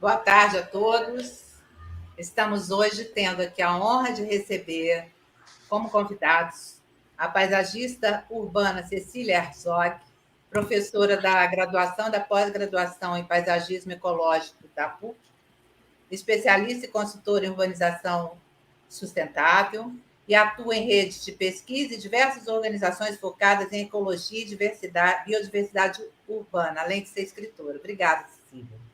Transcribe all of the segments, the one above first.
Boa tarde a todos. Estamos hoje tendo aqui a honra de receber como convidados a paisagista urbana Cecília Herzog, professora da graduação e da pós-graduação em paisagismo ecológico da PUC, especialista e consultora em urbanização sustentável e atua em redes de pesquisa e diversas organizações focadas em ecologia e biodiversidade urbana, além de ser escritora. Obrigada, Cecília.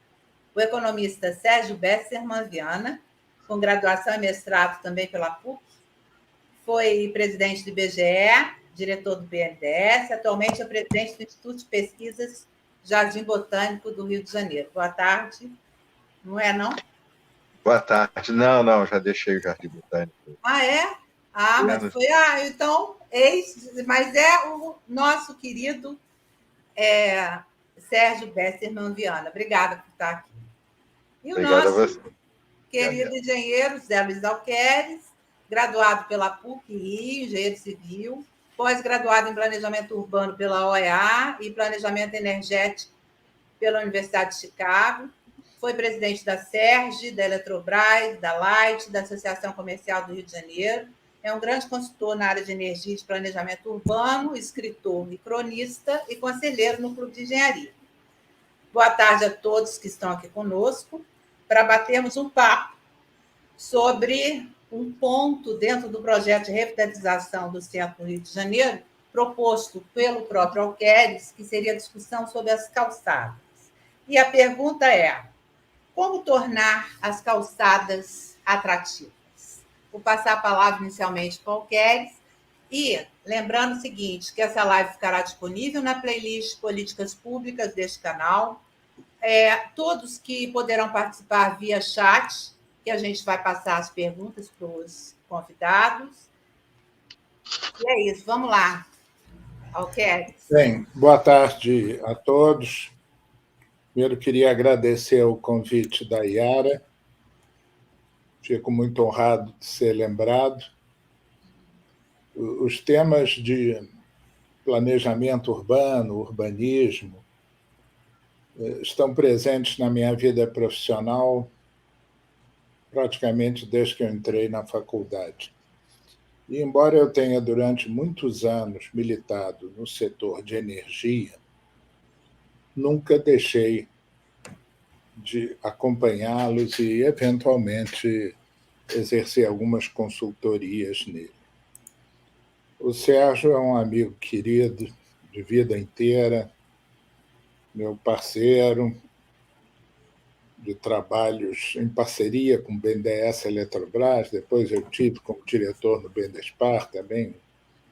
O economista Sérgio Besserman Viana, com graduação e mestrado também pela PUC, foi presidente do IBGE, diretor do BNDES, atualmente é presidente do Instituto de Pesquisas Jardim Botânico do Rio de Janeiro. Boa tarde. Não é, não? Boa tarde. Não, já deixei o Jardim Botânico. Ah, é? Ah, mas foi... então, mas é o nosso querido Sérgio Besserman Viana. Obrigada por estar aqui. E Obrigado o nosso a você. querido engenheiro Zé Luiz Alqueres, graduado pela PUC Rio, engenheiro civil, pós-graduado em planejamento urbano pela OEA e planejamento energético pela Universidade de Chicago, foi presidente da SERJ, da Eletrobras, da Light, da Associação Comercial do Rio de Janeiro, é um grande consultor na área de energia e de planejamento urbano, escritor e cronista e conselheiro no Clube de Engenharia. Boa tarde a todos que estão aqui conosco, para batermos um papo sobre um ponto dentro do projeto de revitalização do centro do Rio de Janeiro, proposto pelo próprio Alqueres, que seria a discussão sobre as calçadas. E a pergunta é: como tornar as calçadas atrativas? Vou passar a palavra inicialmente para o Alqueres, e lembrando o seguinte, que essa live ficará disponível na playlist Políticas Públicas deste canal. Todos que poderão participar via chat, que a gente vai passar as perguntas para os convidados. E é isso, vamos lá. Alqueres. Bem, boa tarde a todos. Primeiro, queria agradecer o convite da Yara. Fico muito honrado de ser lembrado. Os temas de planejamento urbano, urbanismo, estão presentes na minha vida profissional praticamente desde que eu entrei na faculdade. E, embora eu tenha, durante muitos anos, militado no setor de energia, nunca deixei de acompanhá-los e, eventualmente, exercer algumas consultorias nele. O Sérgio é um amigo querido de vida inteira, meu parceiro de trabalhos em parceria com o BNDES Eletrobras, depois eu tive como diretor no BNDESPAR também, um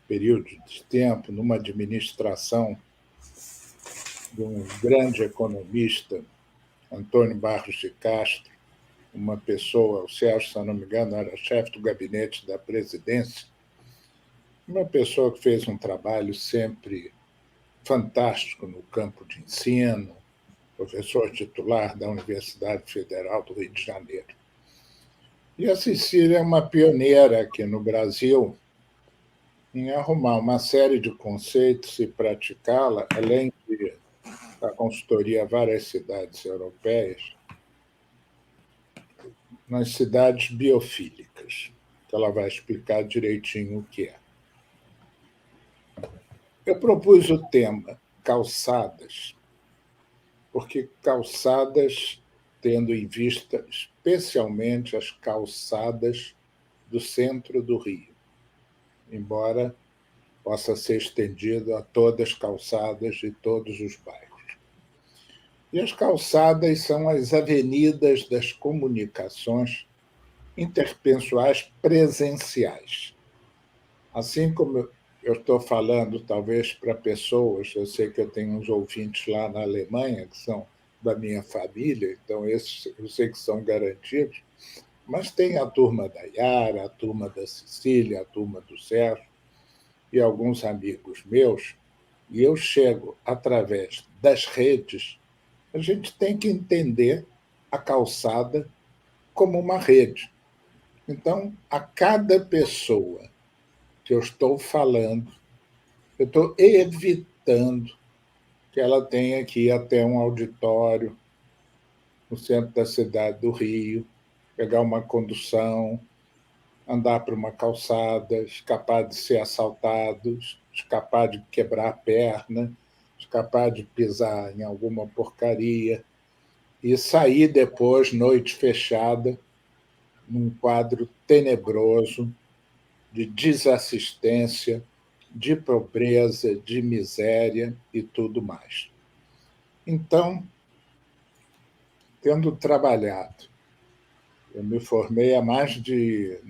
período de tempo, numa administração de um grande economista, Antônio Barros de Castro, uma pessoa, o Sérgio, se eu não me engano, era chefe do gabinete da presidência, uma pessoa que fez um trabalho sempre fantástico no campo de ensino, professor titular da Universidade Federal do Rio de Janeiro. E a Cecília é uma pioneira aqui no Brasil em arrumar uma série de conceitos e praticá-la, além de da consultoria a várias cidades europeias, nas cidades biofílicas, que ela vai explicar direitinho o que é. Eu propus o tema calçadas, porque calçadas, tendo em vista especialmente as calçadas do centro do Rio, embora possa ser estendido a todas as calçadas de todos os bairros. E as calçadas são as avenidas das comunicações interpessoais presenciais. Assim como eu estou falando, talvez, para pessoas, eu sei que eu tenho uns ouvintes lá na Alemanha, que são da minha família, então esses eu sei que são garantidos, mas tem a turma da Yara, a turma da Cecília, a turma do Sérgio e alguns amigos meus, e eu chego através das redes. A gente tem que entender a calçada como uma rede. Então, a cada pessoa que eu estou falando, eu estou evitando que ela tenha que ir até um auditório, no centro da cidade do Rio, pegar uma condução, andar por uma calçada, escapar de ser assaltados, escapar de quebrar a perna, escapar de pisar em alguma porcaria e sair depois, noite fechada, num quadro tenebroso de desassistência, de pobreza, de miséria e tudo mais. Então, tendo trabalhado, eu me formei há mais de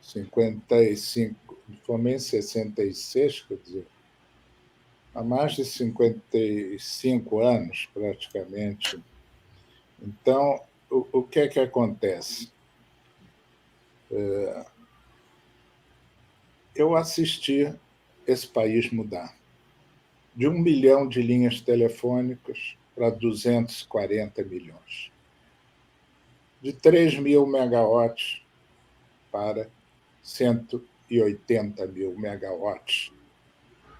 55, me formei em 66, quer dizer, há mais de 55 anos, praticamente. Então, o que é que acontece? Eu assisti esse país mudar de 1 milhão de linhas telefônicas para 240 milhões, de 3 mil megawatts para 180 mil megawatts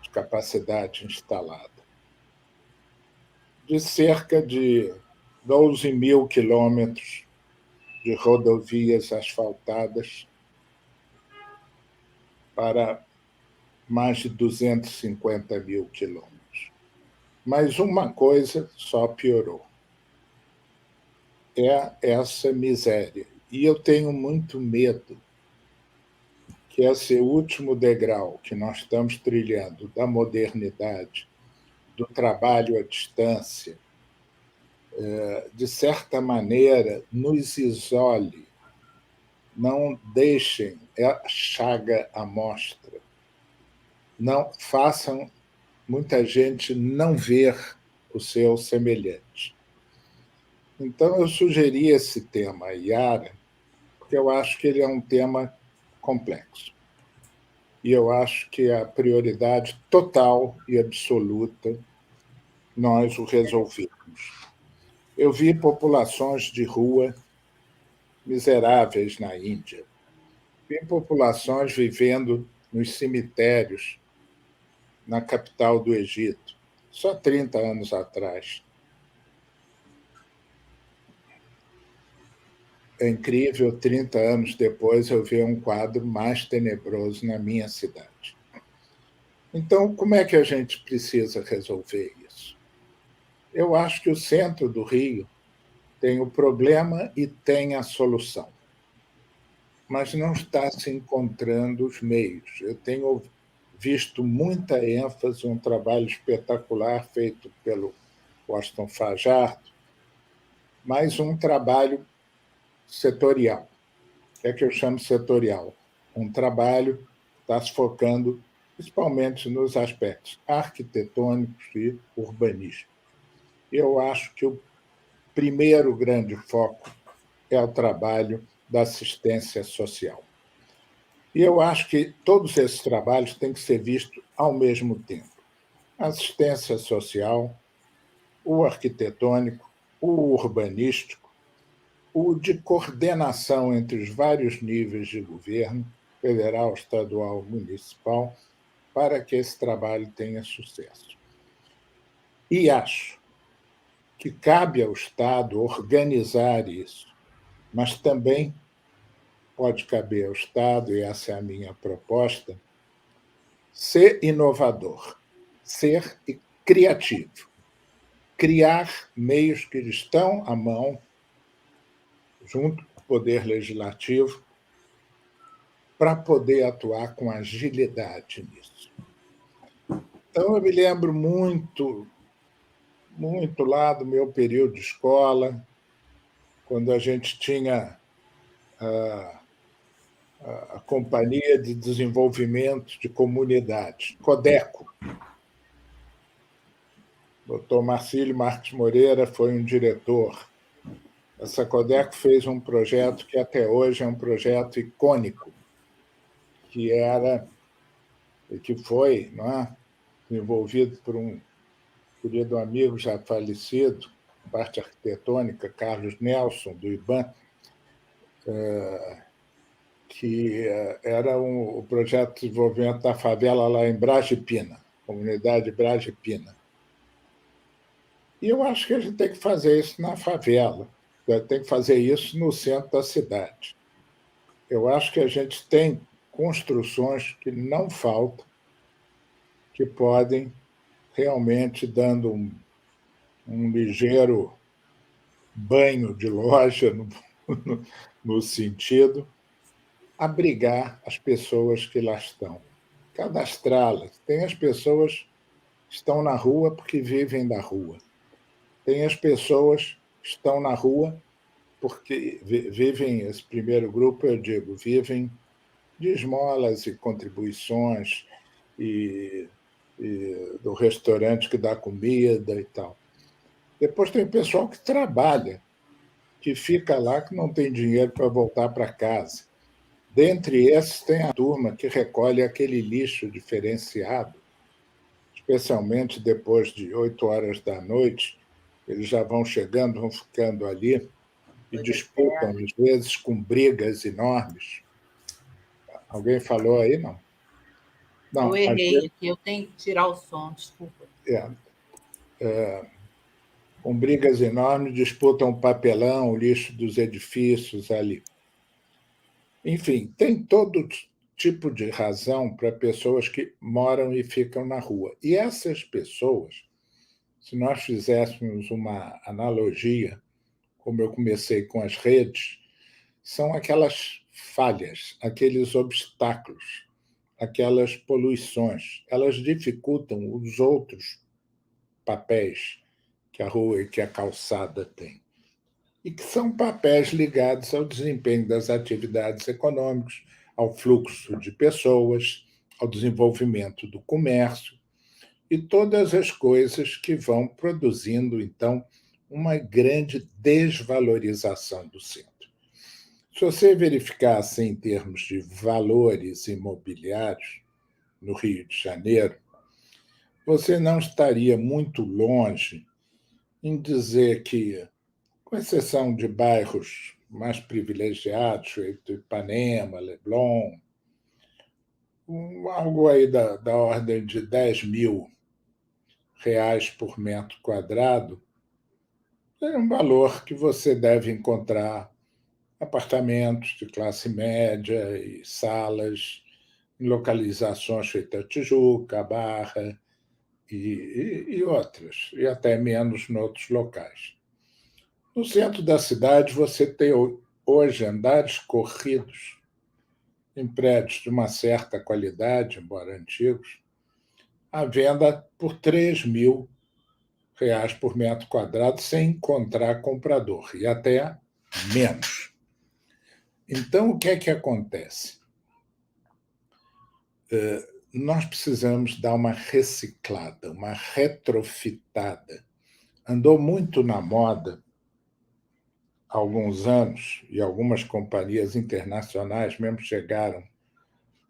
de capacidade instalada, de cerca de 12 mil quilômetros de rodovias asfaltadas para mais de 250 mil quilômetros. Mas uma coisa só piorou: é essa miséria. E eu tenho muito medo que esse último degrau que nós estamos trilhando da modernidade, do trabalho à distância, de certa maneira, nos isole, não deixem a chaga à mostra, não façam muita gente não ver o seu semelhante. Então, eu sugeri esse tema à Yara, porque eu acho que ele é um tema complexo. E eu acho que a prioridade total e absoluta nós o resolvemos. Eu vi populações de rua miseráveis na Índia. Vi populações vivendo nos cemitérios na capital do Egito, só 30 anos atrás. É incrível, 30 anos depois, eu ver um quadro mais tenebroso na minha cidade. Então, como é que a gente precisa resolver isso? Eu acho que o centro do Rio tem o problema e tem a solução, mas não está se encontrando os meios. Eu tenho visto muita ênfase, um trabalho espetacular feito pelo Washington Fajardo, mas um trabalho setorial. O que é que eu chamo setorial? Um trabalho que está se focando principalmente nos aspectos arquitetônicos e urbanísticos. Eu acho que o primeiro grande foco é o trabalho da assistência social. E eu acho que todos esses trabalhos têm que ser vistos ao mesmo tempo. A assistência social, o arquitetônico, o urbanístico, o de coordenação entre os vários níveis de governo, federal, estadual, municipal, para que esse trabalho tenha sucesso. E acho que cabe ao Estado organizar isso, mas também pode caber ao Estado, e essa é a minha proposta, ser inovador, ser criativo, criar meios que estão à mão, junto com o Poder Legislativo, para poder atuar com agilidade nisso. Então, eu me lembro muito, muito lá do meu período de escola, quando a gente tinha a Companhia de Desenvolvimento de Comunidades, CODECO. O Dr. Marcílio Marques Moreira foi um diretor. Essa CODECO fez um projeto que até hoje é um projeto icônico, que foi, não é, desenvolvido por um querido amigo já falecido, parte arquitetônica, Carlos Nelson, do IBAN, que era o projeto de desenvolvimento da favela lá em Bragepina, comunidade Bragepina. E eu acho que a gente tem que fazer isso na favela, tem que fazer isso no centro da cidade. Eu acho que a gente tem construções que não faltam, que podem realmente, dando um ligeiro banho de loja, no sentido, abrigar as pessoas que lá estão, cadastrá-las. Tem as pessoas que estão na rua porque vivem da rua. Tem as pessoas que estão na rua porque vivem, esse primeiro grupo, eu digo, vivem de esmolas e contribuições e do restaurante que dá comida e tal. Depois tem o pessoal que trabalha, que fica lá, que não tem dinheiro para voltar para casa. Dentre esses, tem a turma que recolhe aquele lixo diferenciado, especialmente depois de 8 horas da noite, eles já vão chegando, vão ficando ali e disputam, às vezes, com brigas enormes. Alguém falou aí? Não. Não, eu errei aqui, eu tenho que tirar o som, desculpa. Com brigas enormes, disputam o papelão, o lixo dos edifícios ali. Enfim, tem todo tipo de razão para pessoas que moram e ficam na rua. E essas pessoas, se nós fizéssemos uma analogia, como eu comecei com as redes, são aquelas falhas, aqueles obstáculos, aquelas poluições. Elas dificultam os outros papéis que a rua e que a calçada têm, e que são papéis ligados ao desempenho das atividades econômicas, ao fluxo de pessoas, ao desenvolvimento do comércio e todas as coisas que vão produzindo, então, uma grande desvalorização do centro. Se você verificasse em termos de valores imobiliários no Rio de Janeiro, você não estaria muito longe em dizer que, com exceção de bairros mais privilegiados, feito Ipanema, Leblon, algo aí da ordem de R$ 10.000 por metro quadrado, é um valor que você deve encontrar apartamentos de classe média e salas em localizações feitas Tijuca, Barra e outras, e até menos em outros locais. No centro da cidade, você tem hoje andares corridos em prédios de uma certa qualidade, embora antigos, à venda por R$ 3.000 por metro quadrado, sem encontrar comprador, e até menos. Então, o que é que acontece? Nós precisamos dar uma reciclada, uma retrofitada. Andou muito na moda há alguns anos, e algumas companhias internacionais mesmo chegaram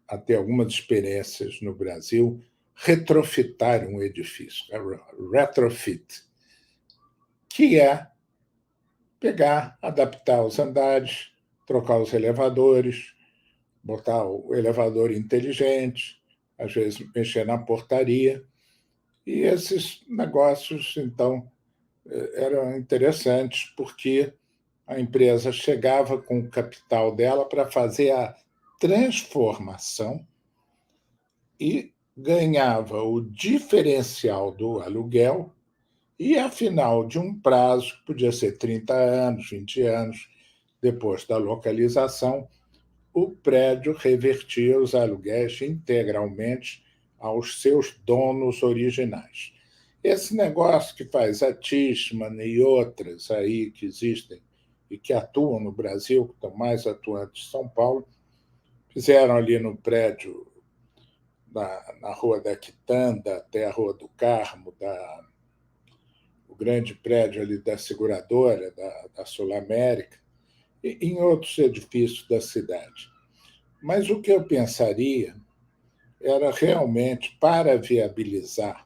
a ter algumas experiências no Brasil, retrofitar um edifício, retrofit, que é pegar, adaptar os andares, trocar os elevadores, botar o elevador inteligente, às vezes mexer na portaria. E esses negócios, então, eram interessantes, porque a empresa chegava com o capital dela para fazer a transformação e ganhava o diferencial do aluguel e, afinal de um prazo, que podia ser 30 anos, 20 anos, depois da localização, o prédio revertia os aluguéis integralmente aos seus donos originais. Esse negócio que faz a Tishman e outras aí que existem e que atuam no Brasil, que estão mais atuantes em São Paulo, fizeram ali no prédio, na Rua da Quitanda até a Rua do Carmo, o grande prédio ali da seguradora, da Sul América, e em outros edifícios da cidade. Mas o que eu pensaria era realmente, para viabilizar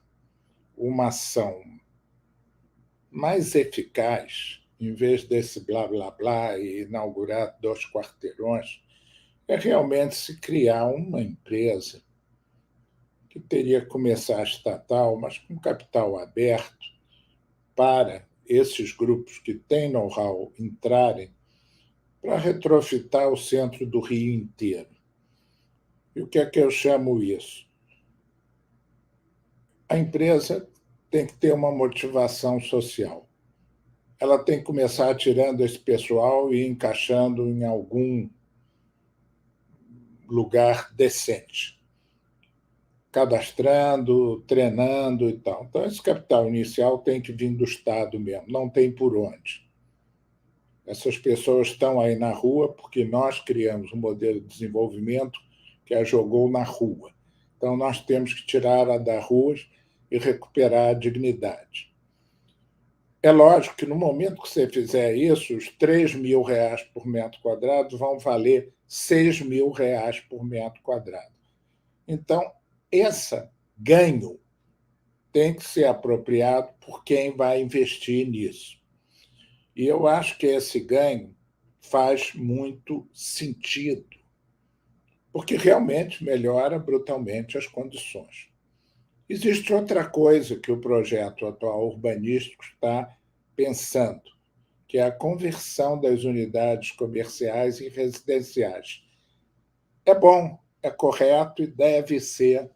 uma ação mais eficaz, em vez desse blá, blá, blá, e inaugurar 2 quarteirões, é realmente se criar uma empresa que teria que começar estatal, mas com capital aberto, para esses grupos que têm know-how entrarem para retrofitar o centro do Rio inteiro. E o que é que eu chamo isso? A empresa tem que ter uma motivação social. Ela tem que começar tirando esse pessoal e encaixando em algum lugar decente, cadastrando, treinando e tal. Então, esse capital inicial tem que vir do Estado mesmo, não tem por onde. Essas pessoas estão aí na rua porque nós criamos um modelo de desenvolvimento que a jogou na rua. Então, nós temos que tirá-la das ruas e recuperar a dignidade. É lógico que no momento que você fizer isso, os R$3.000 por metro quadrado vão valer R$6.000 por metro quadrado. Então, esse ganho tem que ser apropriado por quem vai investir nisso. E eu acho que esse ganho faz muito sentido, porque realmente melhora brutalmente as condições. Existe outra coisa que o projeto atual urbanístico está pensando, que é a conversão das unidades comerciais em residenciais. É bom, é correto e deve ser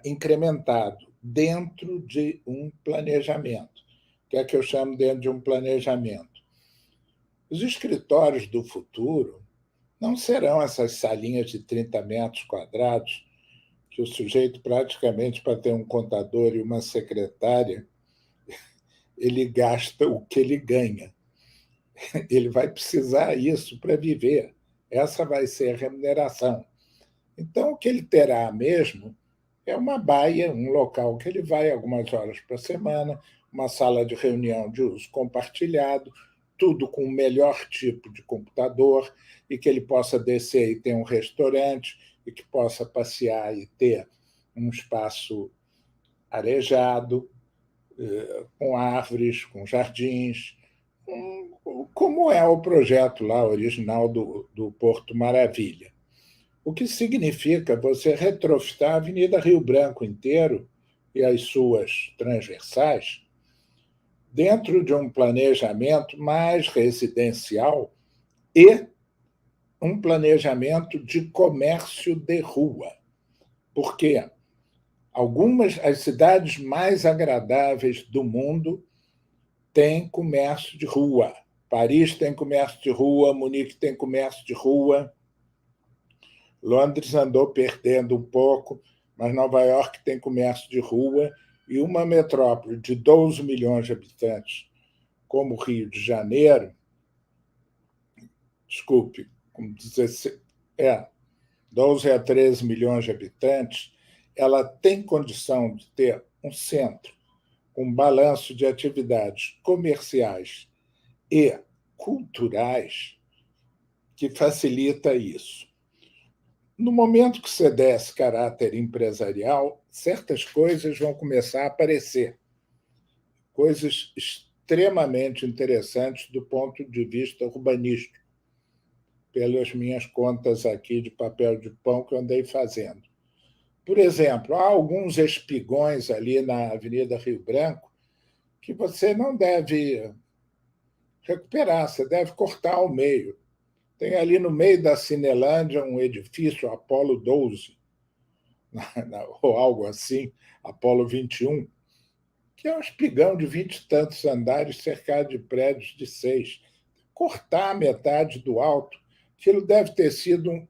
incrementado dentro de um planejamento. O que é que eu chamo dentro de um planejamento? Os escritórios do futuro não serão essas salinhas de 30 metros quadrados que o sujeito, praticamente, para ter um contador e uma secretária, ele gasta o que ele ganha. Ele vai precisar disso para viver. Essa vai ser a remuneração. Então, o que ele terá mesmo é uma baia, um local que ele vai algumas horas por semana, uma sala de reunião de uso compartilhado, tudo com o melhor tipo de computador, e que ele possa descer e ter um restaurante, e que possa passear e ter um espaço arejado, com árvores, com jardins, como é o projeto lá original do Porto Maravilha. O que significa você retrofitar a Avenida Rio Branco inteiro e as suas transversais dentro de um planejamento mais residencial e um planejamento de comércio de rua. Por quê? As cidades mais agradáveis do mundo têm comércio de rua. Paris tem comércio de rua, Munique tem comércio de rua, Londres andou perdendo um pouco, mas Nova York tem comércio de rua, e uma metrópole de 12 milhões de habitantes, como o Rio de Janeiro, desculpe, com 12 a 13 milhões de habitantes, ela tem condição de ter um centro com balanço de atividades comerciais e culturais que facilita isso. No momento que você der esse caráter empresarial, certas coisas vão começar a aparecer, coisas extremamente interessantes do ponto de vista urbanístico, pelas minhas contas aqui de papel de pão que eu andei fazendo. Por exemplo, há alguns espigões ali na Avenida Rio Branco que você não deve recuperar, você deve cortar ao meio. Tem ali no meio da Cinelândia um edifício, Apolo 12, ou algo assim, Apolo 21, que é um espigão de 20 e tantos andares cercado de prédios de 6. Cortar metade do alto, aquilo deve ter sido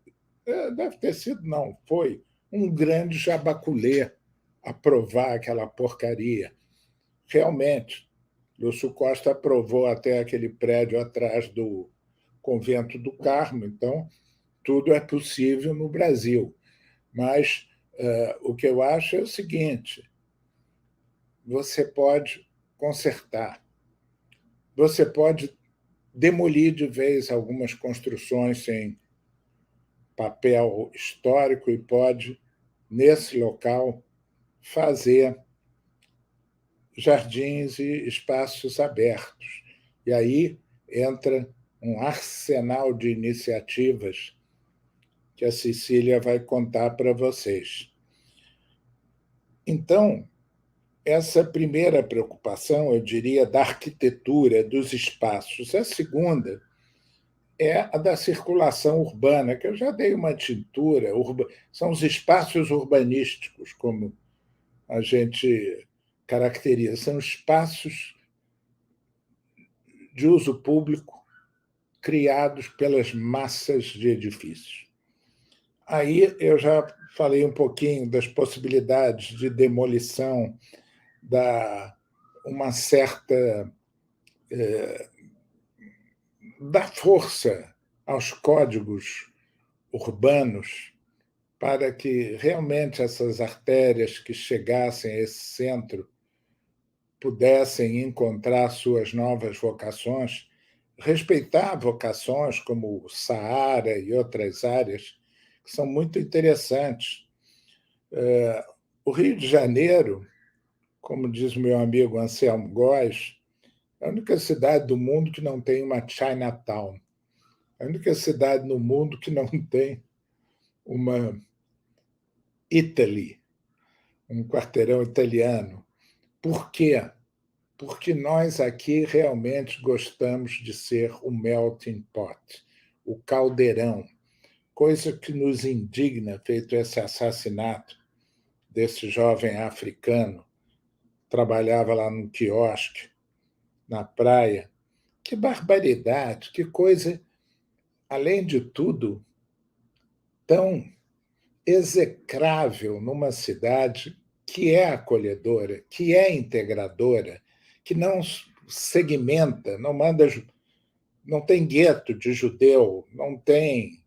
foi um grande jabaculê aprovar aquela porcaria. Realmente, Lúcio Costa aprovou até aquele prédio atrás do Convento do Carmo, então tudo é possível no Brasil. Mas o que eu acho é o seguinte: você pode consertar, você pode demolir de vez algumas construções sem papel histórico e pode, nesse local, fazer jardins e espaços abertos. E aí entra um arsenal de iniciativas que a Cecília vai contar para vocês. Então, essa primeira preocupação, eu diria, da arquitetura, dos espaços. A segunda é a da circulação urbana, que eu já dei uma tintura. São os espaços urbanísticos, como a gente caracteriza. São espaços de uso público criados pelas massas de edifícios. Aí eu já falei um pouquinho das possibilidades de demolição, uma certa dar força aos códigos urbanos para que realmente essas artérias que chegassem a esse centro pudessem encontrar suas novas vocações, respeitar vocações como o Saara e outras áreas que são muito interessantes. O Rio de Janeiro, como diz o meu amigo Anselmo Góes, é a única cidade do mundo que não tem uma Chinatown. É a única cidade no mundo que não tem uma Italy, um quarteirão italiano. Por quê? Porque nós aqui realmente gostamos de ser o melting pot, o caldeirão, coisa que nos indigna, feito esse assassinato desse jovem africano, trabalhava lá no quiosque, na praia. Que barbaridade, que coisa, além de tudo, tão execrável numa cidade que é acolhedora, que é integradora, que não segmenta, não tem gueto de judeu, não tem.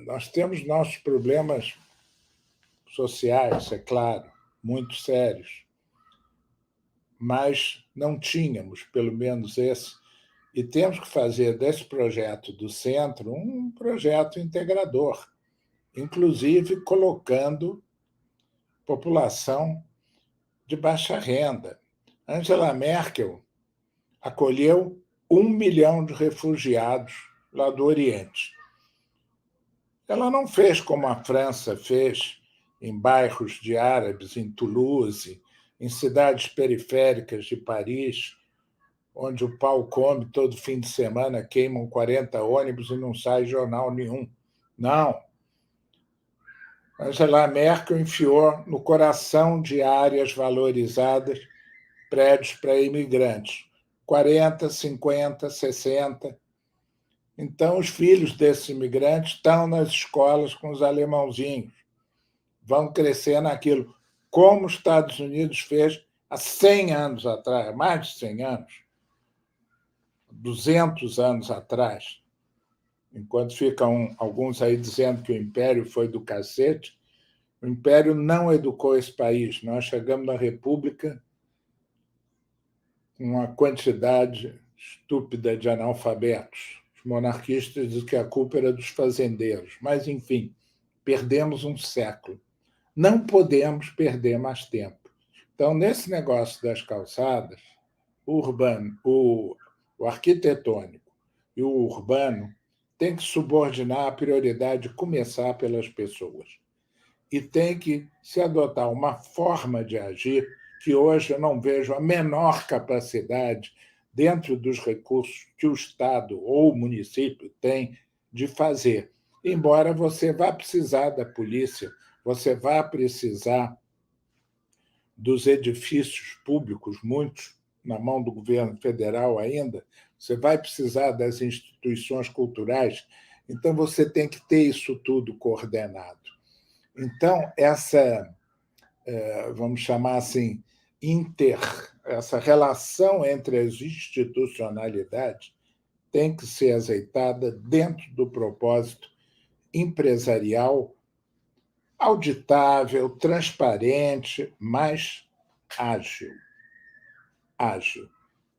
Nós temos nossos problemas sociais, é claro, muito sérios, mas não tínhamos, pelo menos esse, e temos que fazer desse projeto do centro um projeto integrador, inclusive colocando população de baixa renda. Angela Merkel acolheu 1 milhão de refugiados lá do Oriente. Ela não fez como a França fez em bairros de árabes, em Toulouse, em cidades periféricas de Paris, onde o pau come todo fim de semana, queimam 40 ônibus e não sai jornal nenhum. Não. Angela Merkel enfiou no coração de áreas valorizadas prédios para imigrantes, 40, 50, 60. Então, os filhos desses imigrantes estão nas escolas com os alemãozinhos, vão crescer naquilo, como os Estados Unidos fez há 100 anos atrás, mais de 100 anos, 200 anos atrás. Enquanto ficam alguns aí dizendo que o Império foi do cacete, o Império não educou esse país. Nós chegamos na República com uma quantidade estúpida de analfabetos. Os monarquistas dizem que a culpa era dos fazendeiros. Mas, enfim, perdemos um século. Não podemos perder mais tempo. Então, nesse negócio das calçadas, o urbano, o arquitetônico e o urbano tem que subordinar a prioridade de começar pelas pessoas. E tem que se adotar uma forma de agir que hoje eu não vejo a menor capacidade, dentro dos recursos que o Estado ou o município tem, de fazer. Embora você vá precisar da polícia, você vá precisar dos edifícios públicos, muitos na mão do governo federal ainda, você vai precisar das instituições culturais, então você tem que ter isso tudo coordenado. Então, vamos chamar assim, essa relação entre as institucionalidades tem que ser azeitada dentro do propósito empresarial, auditável, transparente, mas ágil.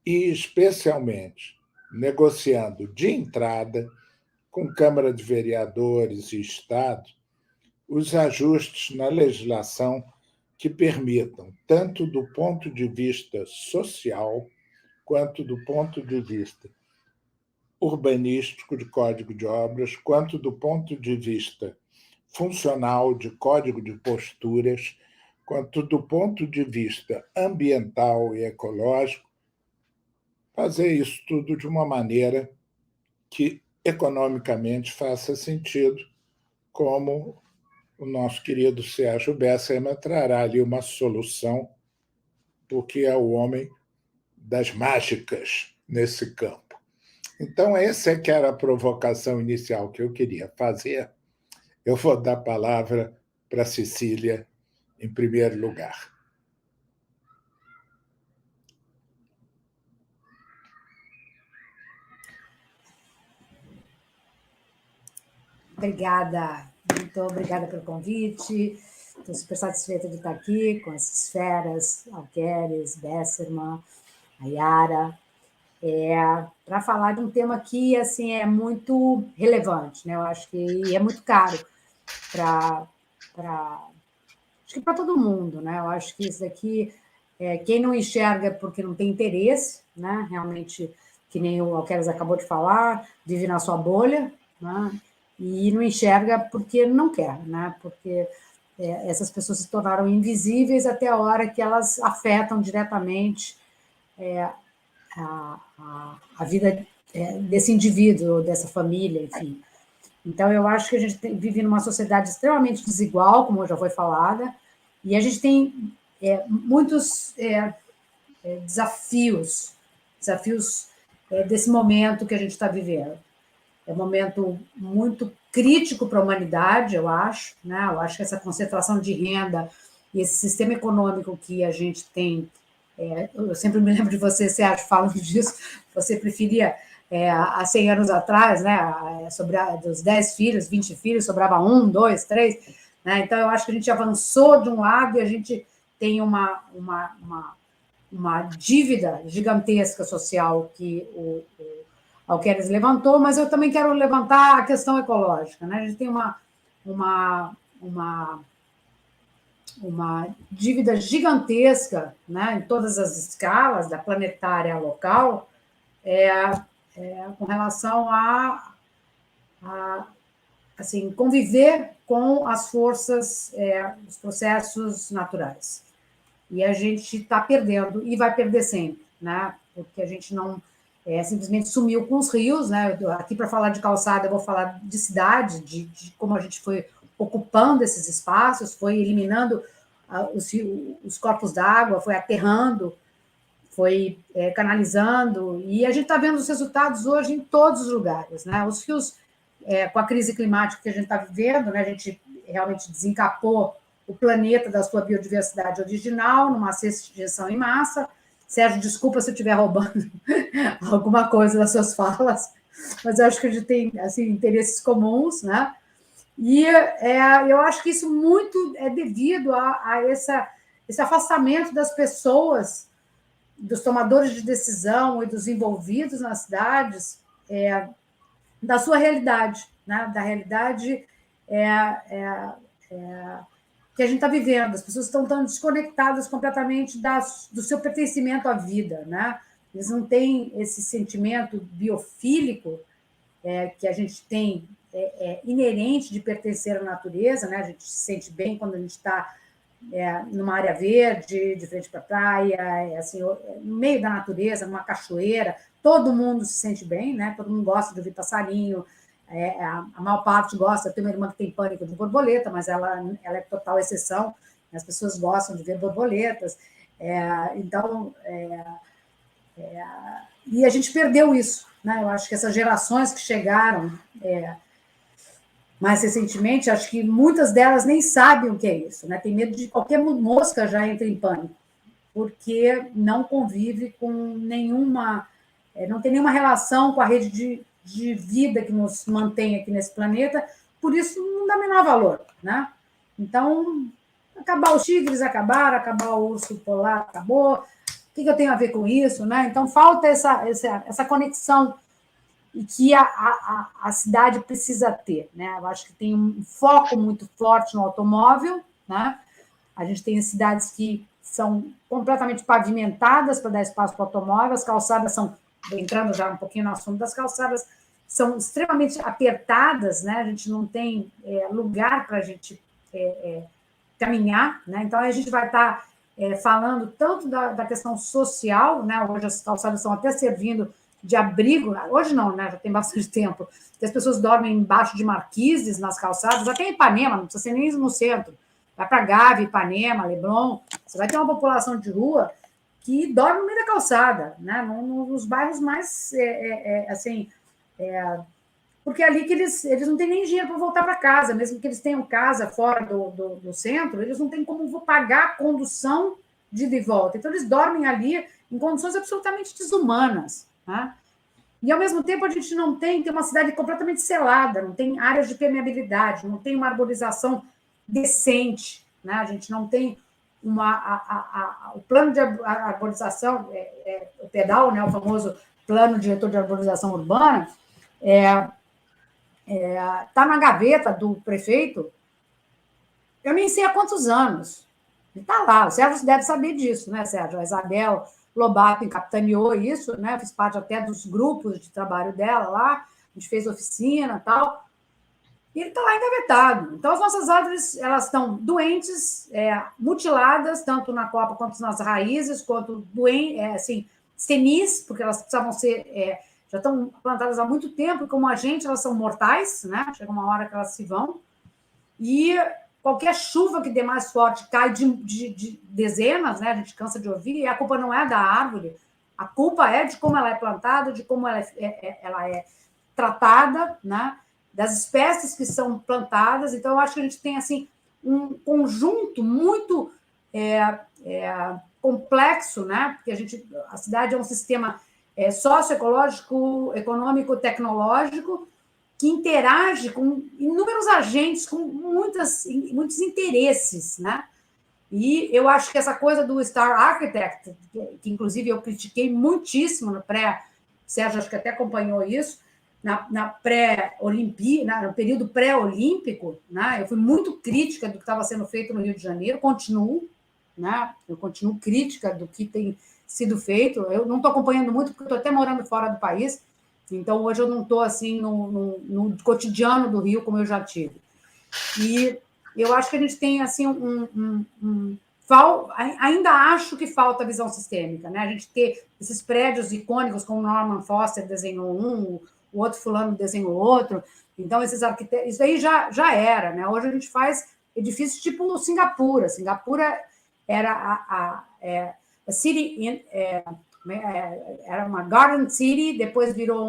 E, especialmente, negociando de entrada com Câmara de Vereadores e Estado os ajustes na legislação que permitam, tanto do ponto de vista social, quanto do ponto de vista urbanístico de Código de Obras, quanto do ponto de vista funcional de Código de Posturas, quanto do ponto de vista ambiental e ecológico, fazer isso tudo de uma maneira que economicamente faça sentido, como o nosso querido Sérgio Bessermann trará ali uma solução, porque é o homem das mágicas nesse campo. Então, essa é que era a provocação inicial que eu queria fazer. Eu vou dar a palavra para Cecília, em primeiro lugar. Obrigada, muito obrigada pelo convite. Estou super satisfeita de estar aqui com essas feras, Alqueires, Bessermann, a Yara, para falar de um tema que assim, é muito relevante, né? Eu acho que é muito caro para todo mundo, né? Eu acho que isso daqui, quem não enxerga porque não tem interesse, né? Realmente, que nem o Alqueires acabou de falar, vive na sua bolha, né? E não enxerga porque não quer, né? Porque essas pessoas se tornaram invisíveis até a hora que elas afetam diretamente a vida desse indivíduo, dessa família, enfim. Então, eu acho que a gente vive numa sociedade extremamente desigual, como já foi falada, e a gente tem muitos desafios desse momento que a gente está vivendo. É um momento muito crítico para a humanidade, eu acho, né? Eu acho que essa concentração de renda e esse sistema econômico que a gente tem, eu sempre me lembro de você, Sérgio, falando disso, você preferia, há 100 anos atrás, né, dos 10 filhos, 20 filhos, sobrava 1, 2, 3, né? Então, eu acho que a gente avançou de um lado e a gente tem uma dívida gigantesca social que o Alqueires levantou, mas eu também quero levantar a questão ecológica, né? A gente tem uma dívida gigantesca, né, em todas as escalas, da planetária à local, com relação a assim, conviver com as forças, os processos naturais. E a gente está perdendo, e vai perder sempre, né? Porque a gente não simplesmente sumiu com os rios, né? Aqui, para falar de calçada, eu vou falar de cidade, de como a gente foi ocupando esses espaços, foi eliminando os corpos d'água, foi aterrando, foi canalizando, e a gente está vendo os resultados hoje em todos os lugares, né? Os rios, com a crise climática que a gente está vivendo, né? A gente realmente desencapou o planeta da sua biodiversidade original, numa extinção em massa. Sérgio, desculpa se eu estiver roubando alguma coisa das suas falas, mas eu acho que a gente tem assim, interesses comuns, né? E eu acho que isso muito é devido a esse afastamento das pessoas, dos tomadores de decisão e dos envolvidos nas cidades, da sua realidade, né? Da realidade que a gente está vivendo. As pessoas estão tão desconectadas completamente do seu pertencimento à vida, né? Eles não têm esse sentimento biofílico que a gente tem inerente de pertencer à natureza, né? A gente se sente bem quando a gente está numa área verde, de frente para a praia, assim, no meio da natureza, numa cachoeira, todo mundo se sente bem, né? Todo mundo gosta de ouvir passarinho, a maior parte gosta. Eu tenho uma irmã que tem pânico de borboleta, mas ela é total exceção, as pessoas gostam de ver borboletas, então, e a gente perdeu isso, né? Eu acho que essas gerações que chegaram mais recentemente, acho que muitas delas nem sabem o que é isso, né? Tem medo de qualquer mosca já entra em pânico, porque não convive com nenhuma, não tem nenhuma relação com a rede de vida que nos mantém aqui nesse planeta, por isso não dá menor valor, né? Então, acabar os tigres, acabar o urso polar, acabou. O que eu tenho a ver com isso, né? Então, falta essa conexão e que a cidade precisa ter, né? Eu acho que tem um foco muito forte no automóvel, né? A gente tem cidades que são completamente pavimentadas para dar espaço para o automóvel, as calçadas são, entrando já um pouquinho no assunto das calçadas, são extremamente apertadas, né? A gente não tem lugar para a gente caminhar, né? Então, a gente vai estar falando tanto da questão social, né? Hoje as calçadas estão até servindo de abrigo, hoje não, né? Já tem bastante tempo, que as pessoas dormem embaixo de marquises nas calçadas, até em Ipanema, não precisa ser nem no centro, vai para Gávea, Ipanema, Leblon, você vai ter uma população de rua que dorme no meio da calçada, né? Nos bairros mais, porque é ali que eles não têm nem dinheiro para voltar para casa, mesmo que eles tenham casa fora do centro, eles não têm como pagar a condução de ida e volta. Então, eles dormem ali em condições absolutamente desumanas. Né? E, ao mesmo tempo, a gente não tem uma cidade completamente selada, não tem áreas de permeabilidade, não tem uma arborização decente, né? A gente não tem o plano de arborização, o PEDAL, né? O famoso Plano Diretor de Arborização Urbana, está na gaveta do prefeito, eu nem sei há quantos anos. Ele está lá, o Sérgio deve saber disso, né, Sérgio? A Isabel Lobato capitaneou isso, né? Fiz parte até dos grupos de trabalho dela lá, a gente fez oficina e tal, e ele está lá engavetado. Então, as nossas árvores, elas estão doentes, mutiladas, tanto na copa quanto nas raízes, quanto senis, porque elas precisavam ser... já estão plantadas há muito tempo, e como a gente, elas são mortais, né? Chega uma hora que elas se vão, e qualquer chuva que dê mais forte cai de dezenas, né? A gente cansa de ouvir, e a culpa não é da árvore, a culpa é de como ela é plantada, de como ela é tratada, né? Das espécies que são plantadas. Então, eu acho que a gente tem assim, um conjunto muito complexo, né? Porque a cidade é um sistema socioecológico, econômico, tecnológico, que interage com inúmeros agentes, com muitos interesses, né? E eu acho que essa coisa do Star Architect, que inclusive eu critiquei muitíssimo no Sérgio acho que até acompanhou isso, na pré-Olimpíada, no período pré-olímpico, né? Eu fui muito crítica do que estava sendo feito no Rio de Janeiro, continuo, né? Eu continuo crítica do que tem sido feito. Eu não estou acompanhando muito, porque estou até morando fora do país, então hoje eu não estou assim no cotidiano do Rio como eu já tive. E eu acho que a gente tem assim ainda acho que falta visão sistêmica, né? A gente ter esses prédios icônicos, como Norman Foster desenhou o outro fulano desenhou outro, então esses arquitetos, isso aí já era, né? Hoje a gente faz edifícios tipo Singapura. Singapura era a city, era uma garden city, depois virou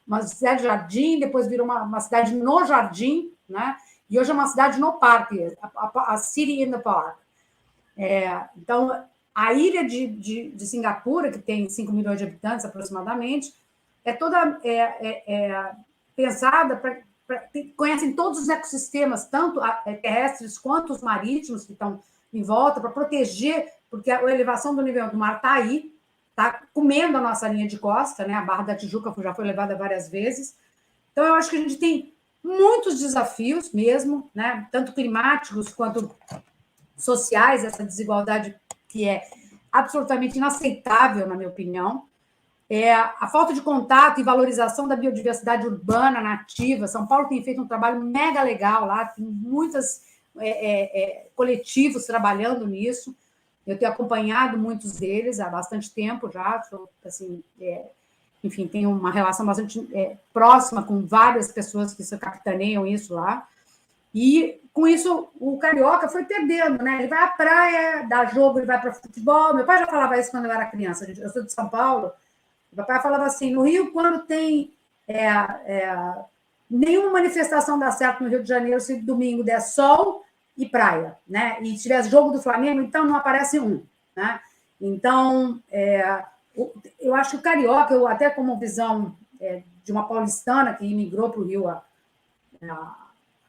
uma cidade de jardim, depois virou uma cidade no jardim, né? E hoje é uma cidade no parque, a city in the park. Então, a ilha de Singapura, que tem 5 milhões de habitantes aproximadamente, é toda pensada conhecem todos os ecossistemas, tanto terrestres quanto os marítimos que estão em volta, para proteger, porque a elevação do nível do mar está aí, está comendo a nossa linha de costa, né? A Barra da Tijuca já foi levada várias vezes. Então, eu acho que a gente tem muitos desafios mesmo, né? Tanto climáticos quanto sociais, essa desigualdade que é absolutamente inaceitável, na minha opinião. A falta de contato e valorização da biodiversidade urbana nativa. São Paulo tem feito um trabalho mega legal lá, tem muitos coletivos trabalhando nisso. Eu tenho acompanhado muitos deles há bastante tempo já, assim, enfim, tenho uma relação bastante próxima com várias pessoas que capitaneam isso lá. E, com isso, o carioca foi perdendo, né? Ele vai à praia, dá jogo, ele vai para futebol. Meu pai já falava isso quando eu era criança. Eu sou de São Paulo. Meu pai falava assim, no Rio, quando tem nenhuma manifestação dá certo no Rio de Janeiro, se domingo der sol e praia, né? E tiver jogo do Flamengo, então não aparece um, né? Então, eu acho que o carioca, eu até como visão de uma paulistana que imigrou para o Rio,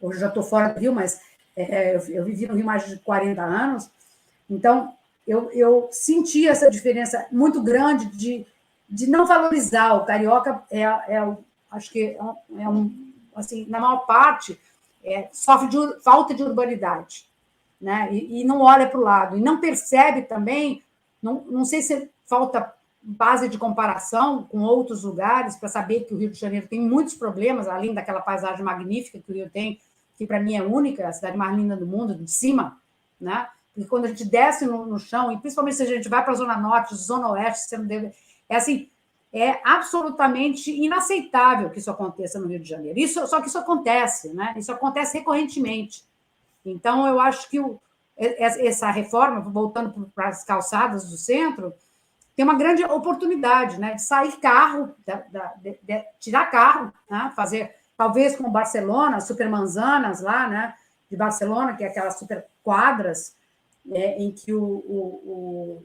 hoje já estou fora do Rio, mas eu vivi no Rio mais de 40 anos, então eu senti essa diferença muito grande de não valorizar. O carioca acho que assim, na maior parte, sofre de falta de urbanidade, né? E não olha para o lado, e não percebe também, não sei se falta base de comparação com outros lugares para saber que o Rio de Janeiro tem muitos problemas, além daquela paisagem magnífica que o Rio tem, que para mim é única, a cidade mais linda do mundo, de cima, né? E quando a gente desce no chão, e principalmente se a gente vai para a Zona Norte, Zona Oeste, você não deve... É assim, é absolutamente inaceitável que isso aconteça no Rio de Janeiro. Só que isso acontece, né? Isso acontece recorrentemente. Então, eu acho que essa reforma, voltando para as calçadas do centro, tem uma grande oportunidade, né? De sair carro, de tirar carro, né? Fazer, talvez como Barcelona, supermanzanas lá, né? De Barcelona, que é aquelas super quadras, em que o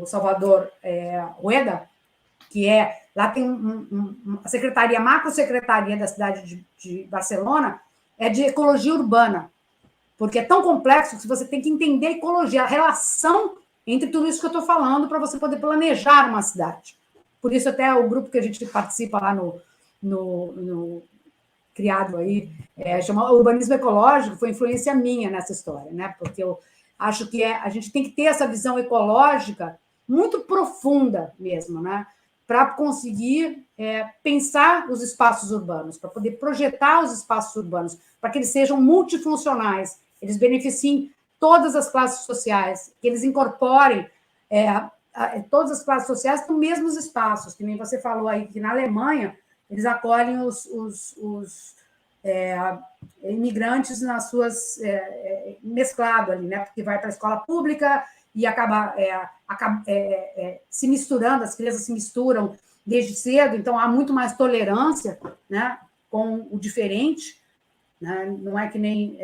Salvador Rueda, que lá tem a secretaria, a macrosecretaria da cidade de Barcelona, é de ecologia urbana, porque é tão complexo que você tem que entender a ecologia, a relação entre tudo isso que eu estou falando para você poder planejar uma cidade. Por isso, até o grupo que a gente participa lá no criado aí, chama Urbanismo Ecológico, foi influência minha nessa história, né? Porque eu acho que a gente tem que ter essa visão ecológica muito profunda mesmo, né? Para conseguir pensar os espaços urbanos, para poder projetar os espaços urbanos, para que eles sejam multifuncionais, eles beneficiem todas as classes sociais, que eles incorporem todas as classes sociais nos mesmos espaços, que nem você falou aí, que na Alemanha eles acolhem os imigrantes nas suas... mesclado ali, né? Porque vai para a escola pública e acaba se misturando, as crianças se misturam desde cedo, então há muito mais tolerância, né, com o diferente, né? Não é que nem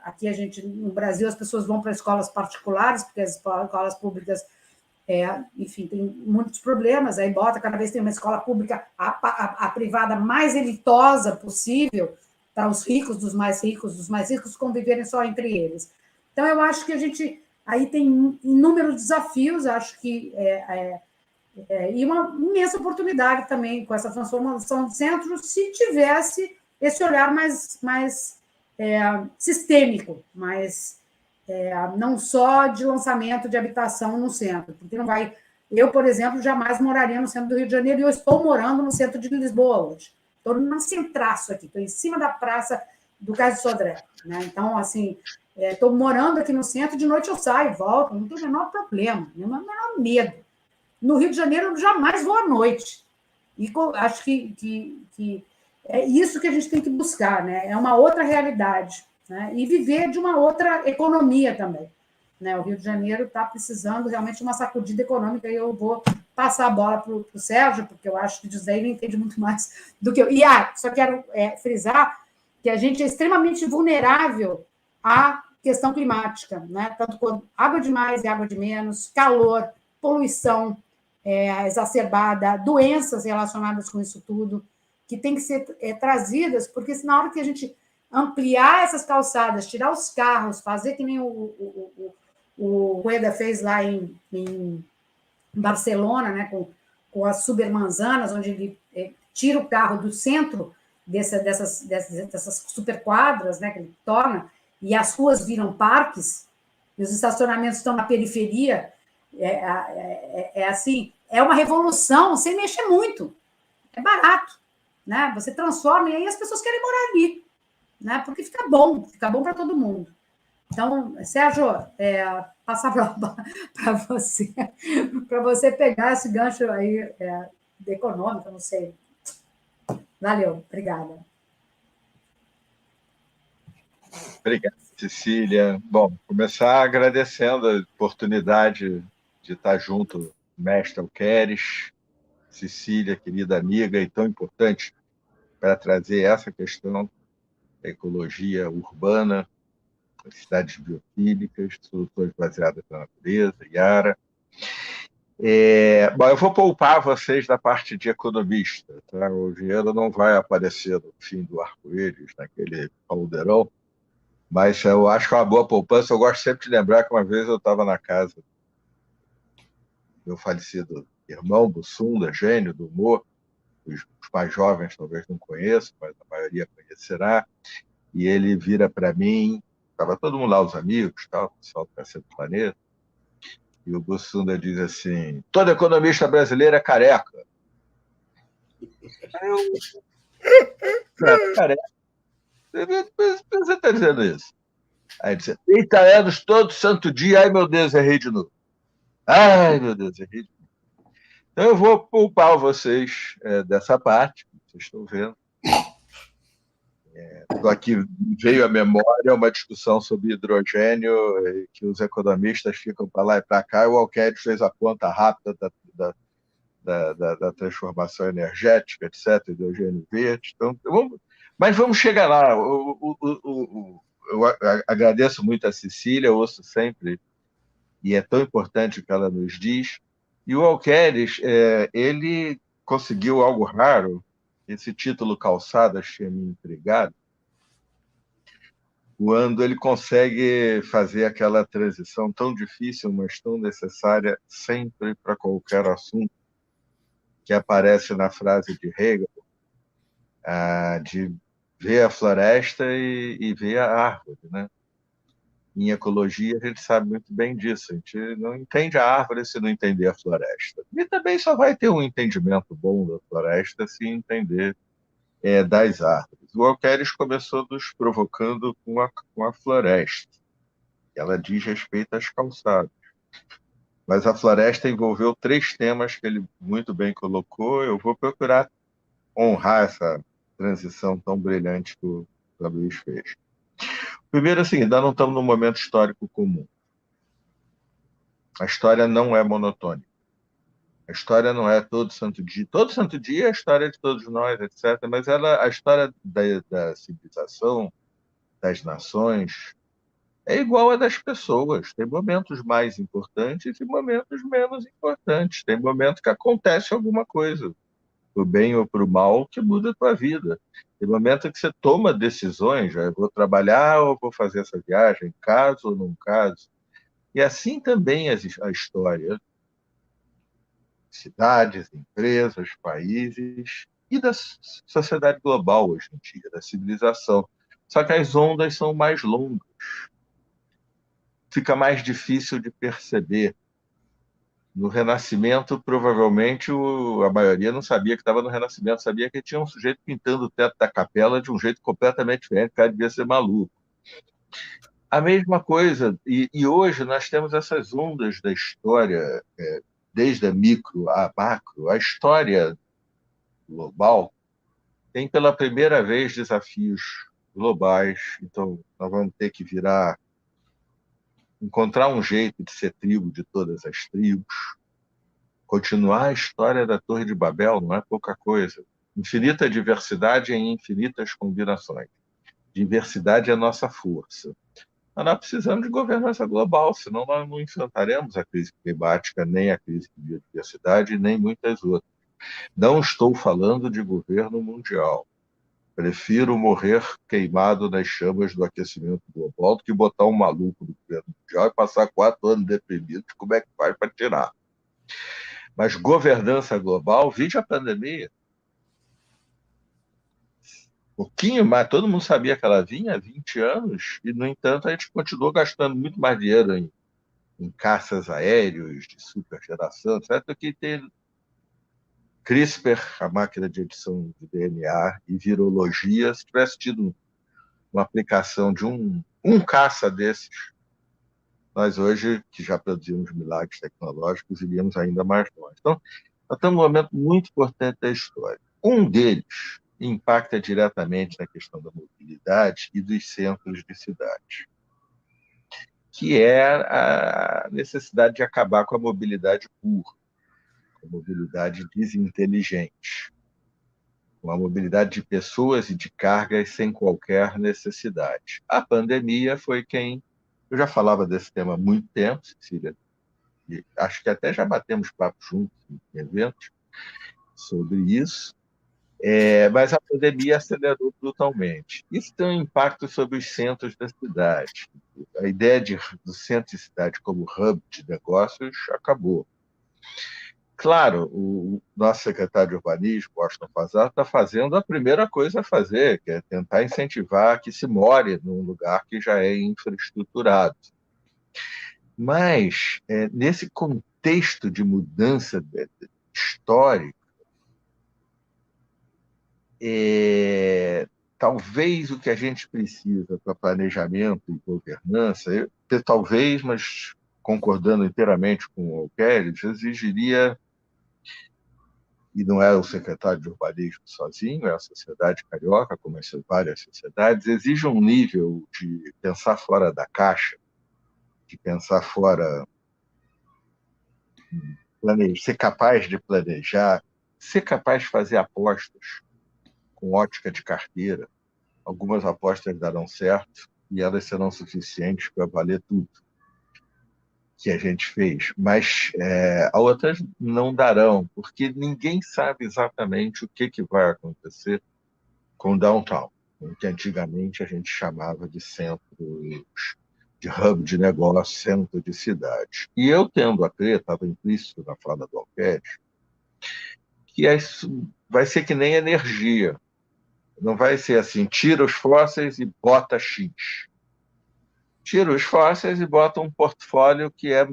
aqui no Brasil as pessoas vão para escolas particulares, porque as escolas públicas, enfim, tem muitos problemas, aí cada vez tem uma escola pública, a privada mais elitosa possível, para os ricos dos mais ricos conviverem só entre eles. Então, eu acho que a gente aí tem inúmeros desafios, acho que e uma imensa oportunidade também com essa transformação do centro, se tivesse esse olhar mais sistêmico, não só de lançamento de habitação no centro, porque não vai... Eu, por exemplo, jamais moraria no centro do Rio de Janeiro, e eu estou morando no centro de Lisboa hoje. Estou no centraço aqui, estou em cima da praça do Cais de Sodré, né? Então, assim, estou morando aqui no centro, de noite eu saio, volto, não tem o menor problema, não tem o menor medo. No Rio de Janeiro, eu jamais vou à noite. E acho que é isso que a gente tem que buscar, né? É uma outra realidade, né? E viver de uma outra economia também, né? O Rio de Janeiro está precisando realmente de uma sacudida econômica, e eu vou passar a bola para o Sérgio, porque eu acho que o José entende muito mais do que eu. E só quero frisar que a gente é extremamente vulnerável à questão climática, né? Tanto quanto água de mais e água de menos, calor, poluição exacerbada, doenças relacionadas com isso tudo, que tem que ser trazidas, porque se na hora que a gente ampliar essas calçadas, tirar os carros, fazer que nem o Rueda fez lá em Barcelona, né, com as supermanzanas, onde ele tira o carro do centro dessas superquadras, né, que ele torna, e as ruas viram parques, e os estacionamentos estão na periferia. Assim, é uma revolução sem mexer muito, é barato, né? Você transforma e aí as pessoas querem morar ali, né? Porque fica bom para todo mundo. Então, Sérgio, passar para você pegar esse gancho aí de econômico, não sei. Valeu, obrigada. Obrigado, Cecília. Bom, começar agradecendo a oportunidade de estar junto, mestre Alqueires, Cecília, querida amiga, e tão importante para trazer essa questão da ecologia urbana, das cidades bioquímicas, soluções baseadas na natureza, Yara. Bom, eu vou poupar vocês da parte de economista, tá? O dinheiro não vai aparecer no fim do arco-íris, naquele caldeirão, mas eu acho que é uma boa poupança. Eu gosto sempre de lembrar que uma vez eu estava na casa do meu falecido irmão, Bussunda, gênio do humor, os mais jovens talvez não conheçam, mas a maioria conhecerá, e ele vira para mim, estava todo mundo lá, os amigos, tal, o pessoal do Cacete do Planeta, e o Bussunda diz assim: todo economista brasileiro é careca. Careca? Você está dizendo isso? Aí disse, 30 anos, todo santo dia, ai meu Deus, errei de novo. Ai meu Deus, errei de novo. Então eu vou poupar vocês dessa parte, vocês estão vendo. Aqui veio à memória uma discussão sobre hidrogênio, que os economistas ficam para lá e para cá, e o Alqueires fez a conta rápida da transformação energética, etc., hidrogênio verde. Então, mas vamos chegar lá. Eu agradeço muito a Cecília, ouço sempre, e é tão importante o que ela nos diz. E o Alqueires, ele conseguiu algo raro, esse título Calçadas tinha me intrigado, quando ele consegue fazer aquela transição tão difícil, mas tão necessária sempre para qualquer assunto, que aparece na frase de Hegel, de ver a floresta e ver a árvore, né? Em ecologia, a gente sabe muito bem disso. A gente não entende a árvore se não entender a floresta. E também só vai ter um entendimento bom da floresta se entender das árvores. O Alqueires começou nos provocando com a floresta. Ela diz respeito às calçadas. Mas a floresta envolveu 3 temas que ele muito bem colocou. Eu vou procurar honrar essa transição tão brilhante que o Luiz fez. Primeiro, assim, ainda não estamos num momento histórico comum. A história não é monotônica. A história não é todo santo dia. Todo santo dia é a história de todos nós, etc. Mas a história da civilização, das nações, é igual a das pessoas. Tem momentos mais importantes e momentos menos importantes. Tem momentos que acontece alguma coisa, para o bem ou para o mal, que muda a tua vida. Tem momento que você toma decisões, já vou trabalhar ou vou fazer essa viagem, caso ou não caso. E assim também a história. Cidades, empresas, países e da sociedade global hoje em dia, da civilização. Só que as ondas são mais longas. Fica mais difícil de perceber. No Renascimento, provavelmente, a maioria não sabia que estava no Renascimento, sabia que tinha um sujeito pintando o teto da capela de um jeito completamente diferente, o cara devia ser maluco. A mesma coisa, e hoje nós temos essas ondas da história, desde a micro a macro. A história global tem pela primeira vez desafios globais, então nós vamos ter que encontrar um jeito de ser tribo de todas as tribos, continuar a história da Torre de Babel, não é pouca coisa. Infinita diversidade em infinitas combinações. Diversidade é a nossa força. Mas nós precisamos de governança global, senão nós não enfrentaremos a crise climática, nem a crise de biodiversidade, nem muitas outras. Não estou falando de governo mundial. Prefiro morrer queimado nas chamas do aquecimento global do que botar um maluco no governo mundial e passar 4 anos deprimido. Como é que faz para tirar? Mas governança global, vide a pandemia. Um pouquinho mais, todo mundo sabia que ela vinha há 20 anos e, no entanto, a gente continuou gastando muito mais dinheiro em caças aéreos de supergeração, etc., do que ter CRISPR, a máquina de edição de DNA, e virologia. Se tivesse tido uma aplicação de um caça desses, nós hoje, que já produzimos milagres tecnológicos, iríamos ainda mais longe. Então, nós estamos num momento muito importante da história. Um deles impacta diretamente na questão da mobilidade e dos centros de cidade, que é a necessidade de acabar com a mobilidade burra, com a mobilidade desinteligente, com a mobilidade de pessoas e de cargas sem qualquer necessidade. A pandemia foi quem... Eu já falava desse tema há muito tempo, Cecília, e acho que até já batemos papo juntos em eventos sobre isso, mas a pandemia acelerou brutalmente. Isso tem um impacto sobre os centros da cidade. A ideia do centro de cidade como hub de negócios acabou. Claro, o nosso secretário de Urbanismo, Washington Fazal, está fazendo a primeira coisa a fazer, que é tentar incentivar que se more num lugar que já é infraestruturado. Mas, nesse contexto de mudança histórica, talvez o que a gente precisa para planejamento e governança, talvez, mas concordando inteiramente com o Alqueires, exigiria, e não é o secretário de urbanismo sozinho, é a sociedade carioca, como as várias sociedades, exige um nível de pensar fora da caixa, de pensar fora, ser capaz de planejar, ser capaz de fazer apostas com ótica de carteira. Algumas apostas darão certo e elas serão suficientes para valer tudo que a gente fez, mas outras não darão, porque ninguém sabe exatamente o que vai acontecer com o downtown, o que antigamente a gente chamava de centro, de hub de negócio, centro de cidade. E eu tendo a crer, estava implícito na fala do Alqueires, que vai ser que nem energia. Não vai ser assim, tira os fósseis e bota X. Tira os fósseis e bota um portfólio que é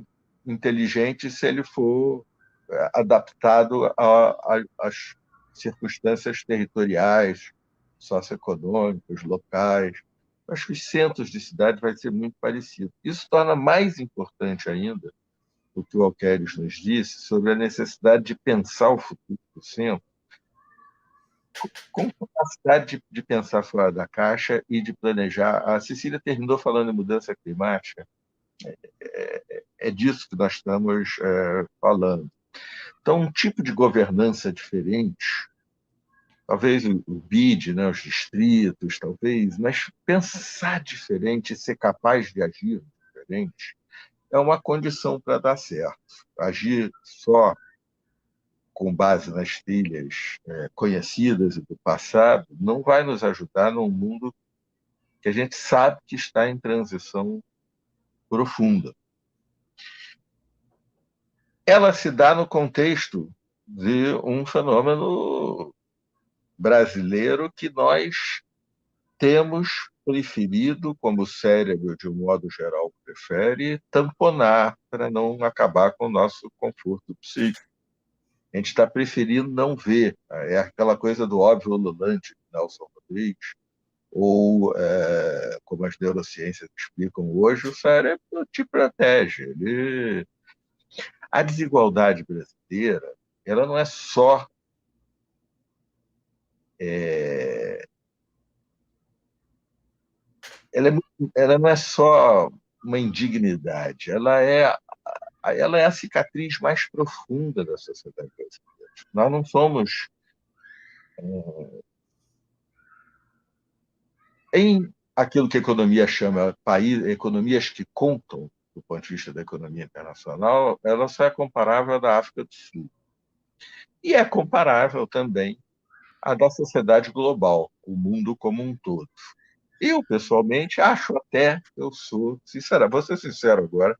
inteligente se ele for adaptado às circunstâncias territoriais, socioeconômicas, locais. Acho que os centros de cidade vai ser muito parecido. Isso torna mais importante ainda o que o Alqueires nos disse sobre a necessidade de pensar o futuro do centro com capacidade de pensar fora da caixa e de planejar. A Cecília terminou falando em mudança climática. É disso que nós estamos falando. Então, um tipo de governança diferente, talvez o BID, né, os distritos, talvez, mas pensar diferente, ser capaz de agir diferente, é uma condição para dar certo. Agir só com base nas trilhas conhecidas e do passado não vai nos ajudar num mundo que a gente sabe que está em transição profunda. Ela se dá no contexto de um fenômeno brasileiro que nós temos preferido, como o cérebro, de um modo geral, prefere, tamponar para não acabar com o nosso conforto psíquico. A gente está preferindo não ver. É aquela coisa do óbvio ululante de Nelson Rodrigues, ou, como as neurociências explicam hoje, o cérebro te protege. A desigualdade brasileira, ela não é só ela não é só uma indignidade, ela é a cicatriz mais profunda da sociedade brasileira. Nós não somos em aquilo que a economia chama economias que contam, do ponto de vista da economia internacional, ela só é comparável à da África do Sul. E é comparável também à da sociedade global, o mundo como um todo. Eu, pessoalmente, acho até, vou ser sincero agora,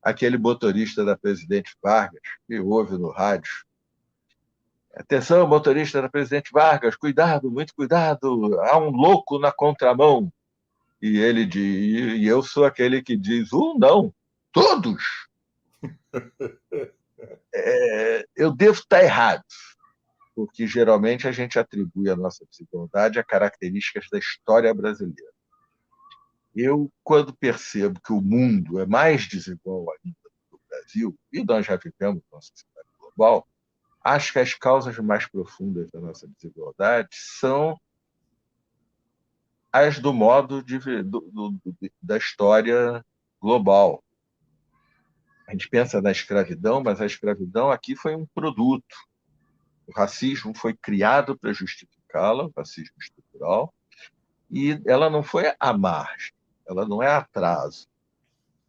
aquele motorista da Presidente Vargas, que ouve no rádio: atenção, motorista da Presidente Vargas, cuidado, muito cuidado, há um louco na contramão. E eu sou aquele que diz: não, todos. Eu devo estar errado, porque geralmente a gente atribui a nossa desigualdade a características da história brasileira. Eu, quando percebo que o mundo é mais desigual ainda do que o Brasil, e nós já vivemos uma sociedade global, acho que as causas mais profundas da nossa desigualdade são as do modo da história global. A gente pensa na escravidão, mas a escravidão aqui foi um produto. O racismo foi criado para justificá-la, o racismo estrutural, e ela não foi à margem, ela não é atraso.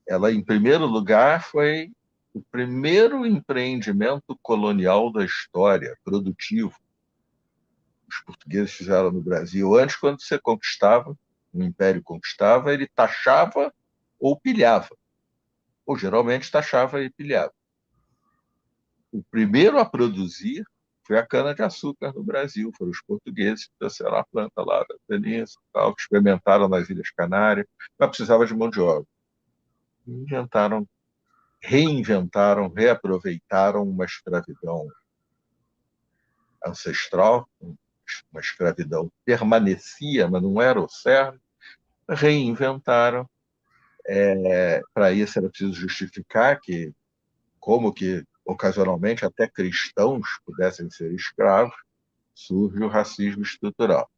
Ela, em primeiro lugar, foi o primeiro empreendimento colonial da história, produtivo. Os portugueses fizeram no Brasil. Antes, quando você conquistava, o Império conquistava, ele taxava ou pilhava. Ou geralmente taxava e pilhava. O primeiro a produzir foi a cana-de-açúcar no Brasil. Foram os portugueses que trouxeram a planta lá da península, que experimentaram nas Ilhas Canárias, mas precisava de mão de obra. Reinventaram, reaproveitaram uma escravidão ancestral, uma escravidão permanecia, mas não era o cerne, reinventaram. Para isso era preciso justificar que, como que ocasionalmente até cristãos pudessem ser escravos, surge o racismo estrutural.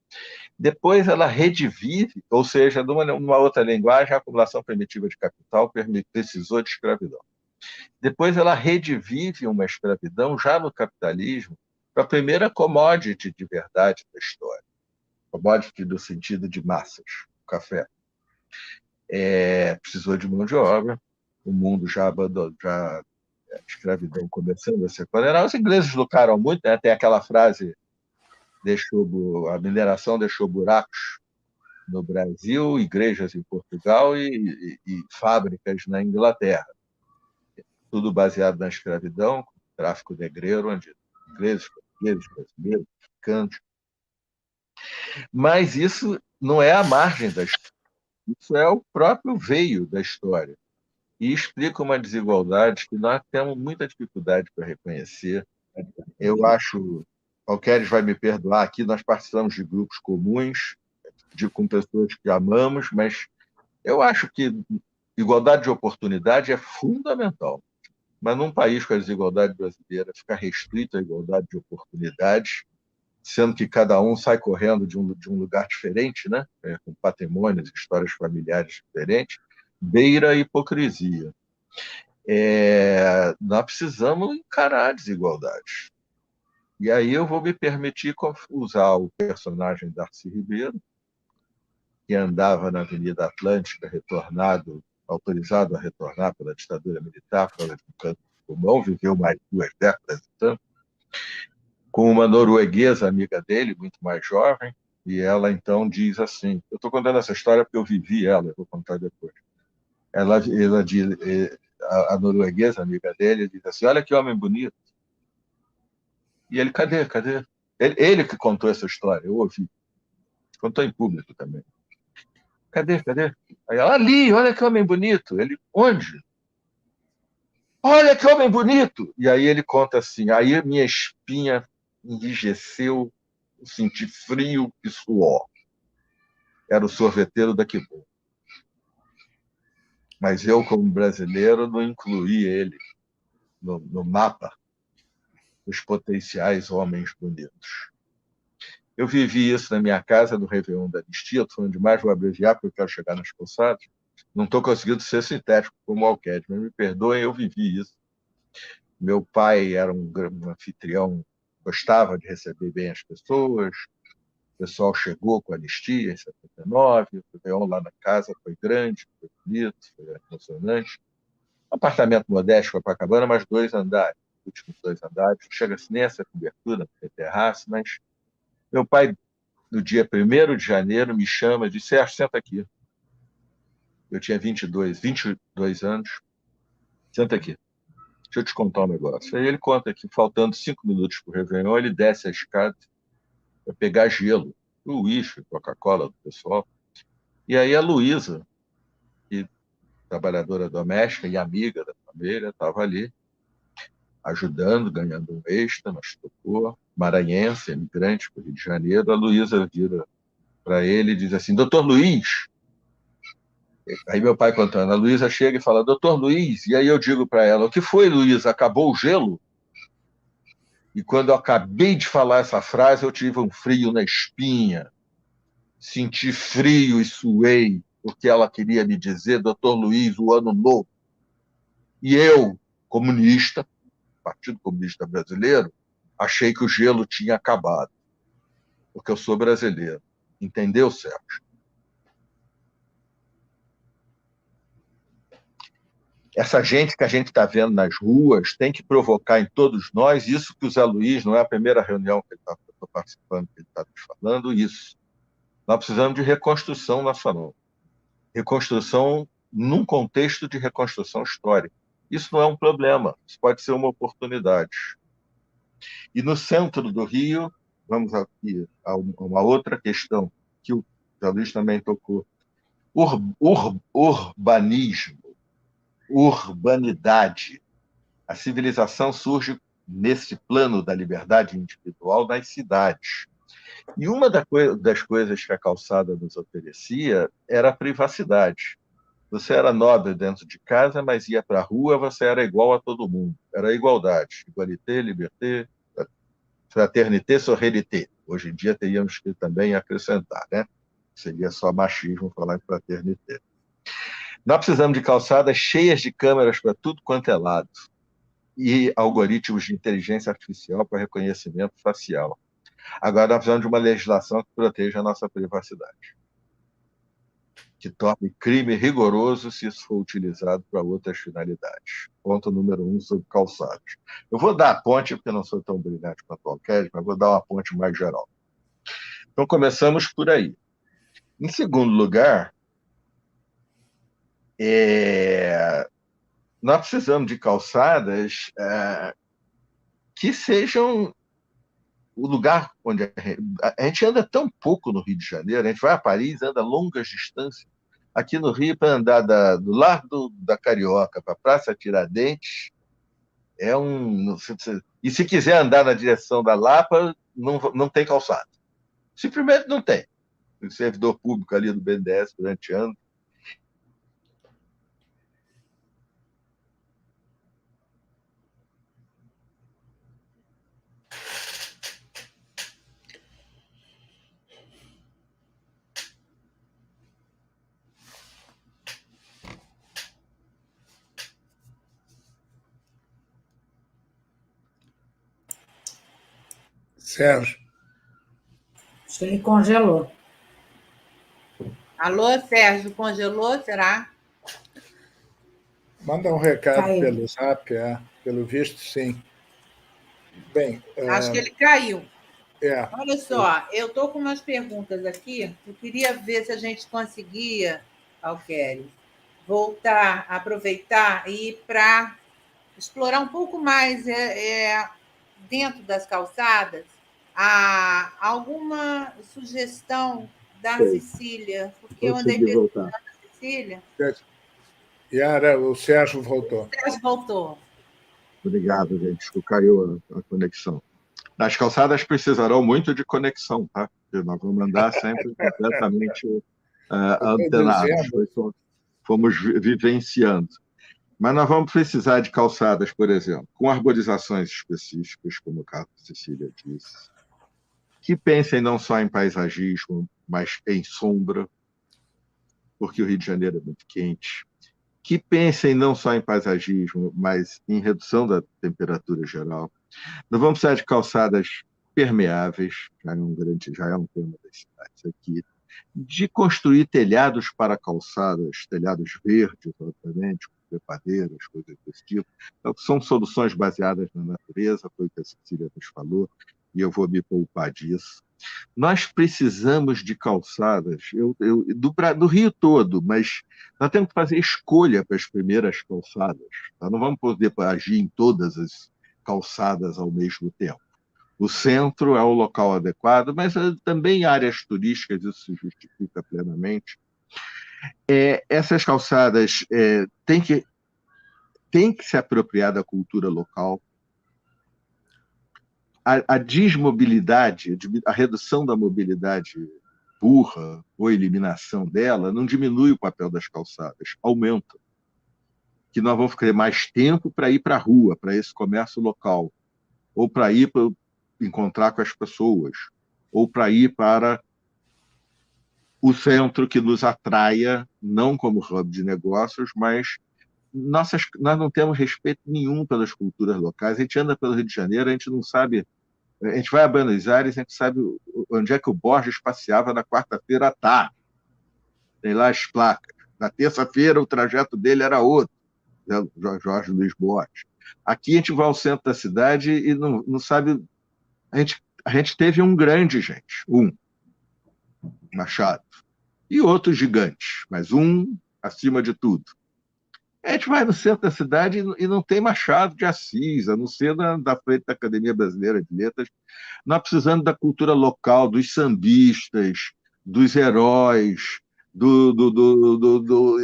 Depois ela redivive, ou seja, numa outra linguagem, a acumulação primitiva de capital precisou de escravidão. Depois ela redivive uma escravidão já no capitalismo para a primeira commodity de verdade da história. Commodity no sentido de massas, o café. Precisou de mão de obra, o mundo já abandonou, a escravidão começando a ser condenada. Os ingleses lucraram muito, né? Tem aquela frase, a mineração deixou buracos no Brasil, igrejas em Portugal e fábricas na Inglaterra. Tudo baseado na escravidão, tráfico negreiro, onde ingleses, portugueses, brasileiros, africanos. Mas isso não é a margem da história. Isso é o próprio veio da história. E explica uma desigualdade que nós temos muita dificuldade para reconhecer. Eu acho, Alqueires vai me perdoar aqui, nós participamos de grupos comuns, com pessoas que amamos, mas eu acho que igualdade de oportunidade é fundamental. Mas num país com a desigualdade brasileira, ficar restrito à igualdade de oportunidades, sendo que cada um sai correndo de um lugar diferente, né? Com patrimônios, histórias familiares diferentes, beira a hipocrisia. Nós precisamos encarar a desigualdade. E aí eu vou me permitir usar o personagem Darcy Ribeiro, que andava na Avenida Atlântica, autorizado a retornar pela ditadura militar, fora do canto do pulmão, viveu mais de 2 décadas e tanto, com uma norueguesa amiga dele, muito mais jovem, e ela então diz assim, eu estou contando essa história porque eu vivi ela, eu vou contar depois. Ela diz, a norueguesa amiga dele diz assim, olha que homem bonito. E ele, cadê? Ele que contou essa história, eu ouvi. Contou em público também. Cadê? Aí ela, ali, olha que homem bonito. Ele, onde? Olha que homem bonito! E aí ele conta assim, aí minha espinha enrijeceu, eu senti frio e suor. Era o sorveteiro da Quibô. Mas eu, como brasileiro, não incluí ele no mapa dos potenciais homens bonitos. Eu vivi isso na minha casa, no Réveillon da Anistia, estou falando demais, vou abreviar, porque eu quero chegar nas poçadas. Não estou conseguindo ser sintético como o Alqueires, mas me perdoem, eu vivi isso. Meu pai era um anfitrião, gostava de receber bem as pessoas, o pessoal chegou com a anistia em 79, o Réveillon lá na casa foi grande, foi bonito, foi emocionante. Um apartamento modesto, Copacabana, mas 2 andares, os últimos 2 andares, não chega-se nem essa cobertura, não tem terraço, mas meu pai, no dia 1º de janeiro, me chama e disse, Sérgio, senta aqui. Eu tinha 22 anos. Senta aqui. Deixa eu te contar um negócio. Aí ele conta que, faltando 5 minutos para o Réveillon, ele desce a escada para pegar gelo, o uísque, Coca-Cola do pessoal. E aí a Luísa, que trabalhadora doméstica e amiga da família, estava ali, ajudando, ganhando um extra, mas tocou, maranhense, imigrante para o Rio de Janeiro. A Luísa vira para ele e diz assim, doutor Luiz. Aí meu pai contando, a Luísa chega e fala, doutor Luiz, e aí eu digo para ela, o que foi, Luísa? Acabou o gelo? E quando eu acabei de falar essa frase, eu tive um frio na espinha, senti frio e suei, porque ela queria me dizer, doutor Luiz, o ano novo. E eu, comunista, Partido Comunista Brasileiro, achei que o gelo tinha acabado, porque eu sou brasileiro. Entendeu, Sérgio? Essa gente que a gente está vendo nas ruas tem que provocar em todos nós isso que o Zé Luiz, não é a primeira reunião que ele está participando, que ele está nos falando, isso. Nós precisamos de reconstrução nacional. Reconstrução num contexto de reconstrução histórica. Isso não é um problema, isso pode ser uma oportunidade. E no centro do Rio, vamos aqui a uma outra questão que o Zé Luiz também tocou. Urbanismo. Urbanidade. A civilização surge nesse plano da liberdade individual nas cidades. E uma das coisas que a calçada nos oferecia era a privacidade. Você era nobre dentro de casa, mas ia para a rua, você era igual a todo mundo. Era igualdade. Igualité, liberté, fraternité, sororité. Hoje em dia teríamos que também acrescentar, né? Seria só machismo falar em fraternité. Nós precisamos de calçadas cheias de câmeras para tudo quanto é lado e algoritmos de inteligência artificial para reconhecimento facial. Agora, nós precisamos de uma legislação que proteja a nossa privacidade, que torne crime rigoroso se isso for utilizado para outras finalidades. Ponto número 1 sobre calçados. Eu vou dar a ponte, porque eu não sou tão brilhante quanto o Alqueires, mas vou dar uma ponte mais geral. Então, começamos por aí. Em segundo lugar, nós precisamos de calçadas que sejam o lugar onde a gente anda tão pouco no Rio de Janeiro, a gente vai a Paris, anda longas distâncias. Aqui no Rio, para andar do Largo da Carioca para a Praça Tiradentes, e se quiser andar na direção da Lapa, não tem calçada. Simplesmente não tem. O servidor público ali do BNDES durante anos. Sérgio. Acho que ele congelou. Alô, Sérgio, congelou, será? Manda um recado Caiu. pelo Zap, pelo visto, sim. Bem, Acho que ele caiu. É. Olha só, eu estou com umas perguntas aqui. Eu queria ver se a gente conseguia, Alqueires, voltar, aproveitar e ir para explorar um pouco mais dentro das calçadas alguma sugestão da Cecília, porque eu andei pesquisando a Cecília. Yara, o Sérgio voltou. O Sérgio voltou. Obrigado, gente. Caiu a conexão. As calçadas precisarão muito de conexão, tá? Porque nós vamos andar sempre completamente antenados. Fomos vivenciando. Mas nós vamos precisar de calçadas, por exemplo, com arborizações específicas, como o caso da Cecília disse, que pensem não só em paisagismo, mas em sombra, porque o Rio de Janeiro é muito quente, que pensem não só em paisagismo, mas em redução da temperatura geral. Nós vamos precisar de calçadas permeáveis, já é um tema das cidades aqui, de construir telhados para calçadas, telhados verdes, obviamente, com trepadeiras, coisas desse tipo. Então, são soluções baseadas na natureza, foi o que a Cecília nos falou, e eu vou me poupar disso. Nós precisamos de calçadas do Rio todo, mas nós temos que fazer escolha para as primeiras calçadas. Nós não vamos poder agir em todas as calçadas ao mesmo tempo. O centro é o local adequado, mas também áreas turísticas, isso se justifica plenamente. Essas calçadas têm que se apropriar da cultura local. A desmobilidade, a redução da mobilidade burra ou eliminação dela não diminui o papel das calçadas, aumenta. Que nós vamos ter mais tempo para ir para a rua, para esse comércio local, ou para ir para encontrar com as pessoas, ou para ir para o centro que nos atraia, não como hub de negócios, mas nós não temos respeito nenhum pelas culturas locais. A gente anda pelo Rio de Janeiro, a gente não sabe. A gente vai a Buenos Aires, a gente sabe onde é que o Borges passeava na quarta-feira à tarde. Tem lá as placas. Na terça-feira, o trajeto dele era outro, né? Jorge Luiz Borges. Aqui a gente vai ao centro da cidade e não sabe. A gente teve um grande, gente. Machado. E outros gigantes, mas acima de tudo. A gente vai no centro da cidade e não tem Machado de Assis, a não ser da frente da Academia Brasileira de Letras. Nós precisamos da cultura local, dos sambistas, dos heróis.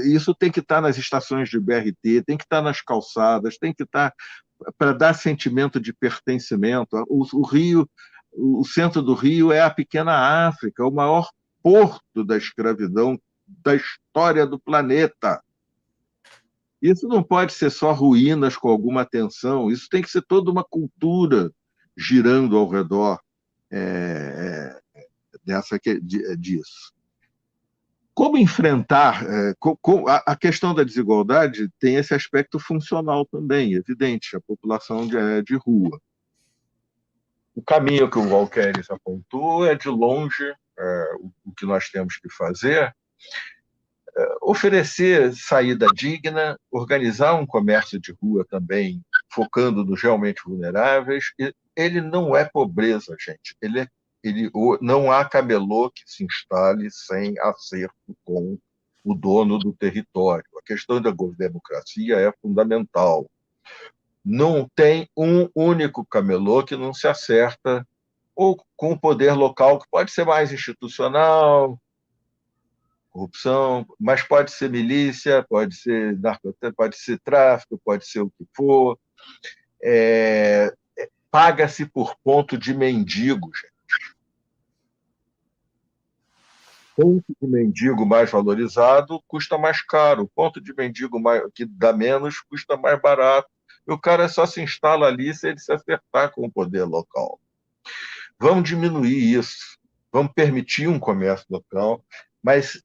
Isso tem que estar nas estações de BRT, tem que estar nas calçadas, tem que estar para dar sentimento de pertencimento. O Rio, o centro do Rio é a pequena África, o maior porto da escravidão da história do planeta. Isso não pode ser só ruínas com alguma atenção, isso tem que ser toda uma cultura girando ao redor disso. Como enfrentar a questão da desigualdade tem esse aspecto funcional também, evidente, a população de rua. O caminho que o Walkeres apontou é, de longe, o que nós temos que fazer, oferecer saída digna, organizar um comércio de rua também, focando nos realmente vulneráveis. Ele não é pobreza, gente. Não há camelô que se instale sem acerto com o dono do território. A questão da democracia é fundamental. Não tem um único camelô que não se acerta ou com o poder local, que pode ser mais institucional, corrupção, mas pode ser milícia, pode ser narcotráfico, pode ser tráfico, pode ser o que for. Paga-se por ponto de mendigo, gente. Ponto de mendigo mais valorizado custa mais caro. Ponto de mendigo que dá menos custa mais barato. E o cara só se instala ali se ele se acertar com o poder local. Vamos diminuir isso. Vamos permitir um comércio local, mas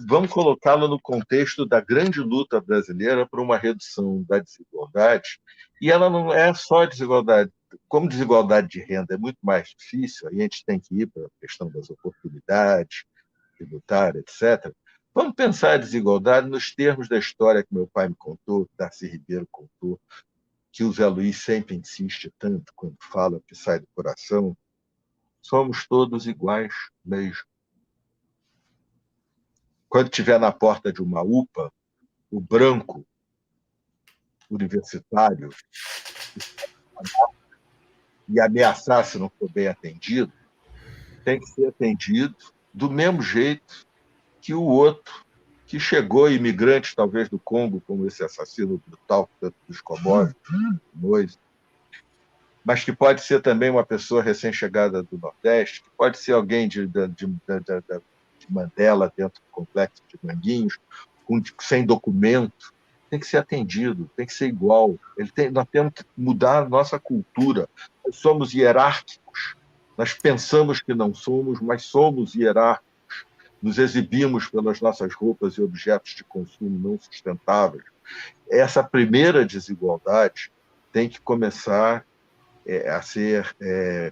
vamos colocá-lo no contexto da grande luta brasileira por uma redução da desigualdade. E ela não é só desigualdade. Como desigualdade de renda é muito mais difícil, aí a gente tem que ir para a questão das oportunidades, tributária, etc. Vamos pensar a desigualdade nos termos da história que meu pai me contou, que Darcy Ribeiro contou, que o Zé Luiz sempre insiste tanto quando fala, que sai do coração. Somos todos iguais mesmo. Quando estiver na porta de uma UPA, o branco universitário e ameaçar se não for bem atendido, tem que ser atendido do mesmo jeito que o outro, que chegou, imigrante talvez do Congo, como esse assassino brutal dos Comores, mas que pode ser também uma pessoa recém-chegada do Nordeste, que pode ser alguém de Mandela, dentro do complexo de Manguinhos, sem documento. Tem que ser atendido, tem que ser igual. Nós temos que mudar a nossa cultura. Nós somos hierárquicos. Nós pensamos que não somos, mas somos hierárquicos. Nos exibimos pelas nossas roupas e objetos de consumo não sustentáveis. Essa primeira desigualdade tem que começar a ser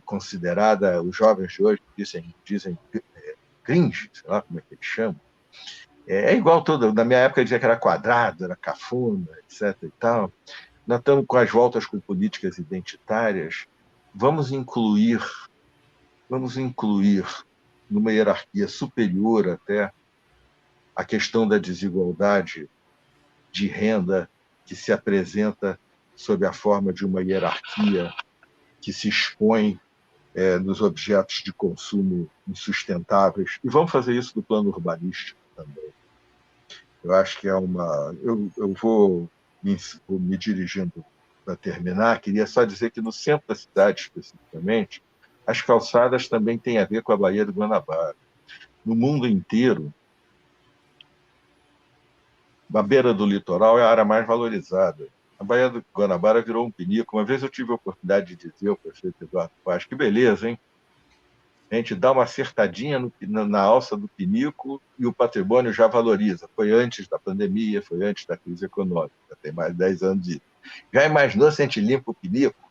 considerada, os jovens de hoje dizem cringe, sei lá como é que eles chamam. É igual todo. Na minha época dizia que era quadrado, era cafona, etc. e tal. Nós estamos com as voltas com políticas identitárias. Vamos incluir numa hierarquia superior até a questão da desigualdade de renda que se apresenta sob a forma de uma hierarquia que se expõe nos objetos de consumo insustentáveis. E vamos fazer isso no plano urbanístico também. Eu acho que é uma... Eu vou me dirigindo para terminar. Queria só dizer que no centro da cidade, especificamente, as calçadas também têm a ver com a Baía do Guanabara. No mundo inteiro, a beira do litoral é a área mais valorizada. A Baía do Guanabara virou um pinico. Uma vez eu tive a oportunidade de dizer ao prefeito Eduardo Paz, que beleza, hein? A gente dá uma acertadinha na alça do pinico e o patrimônio já valoriza. Foi antes da pandemia, foi antes da crise econômica, tem mais de 10 anos disso. Já imaginou se a gente limpa o pinico?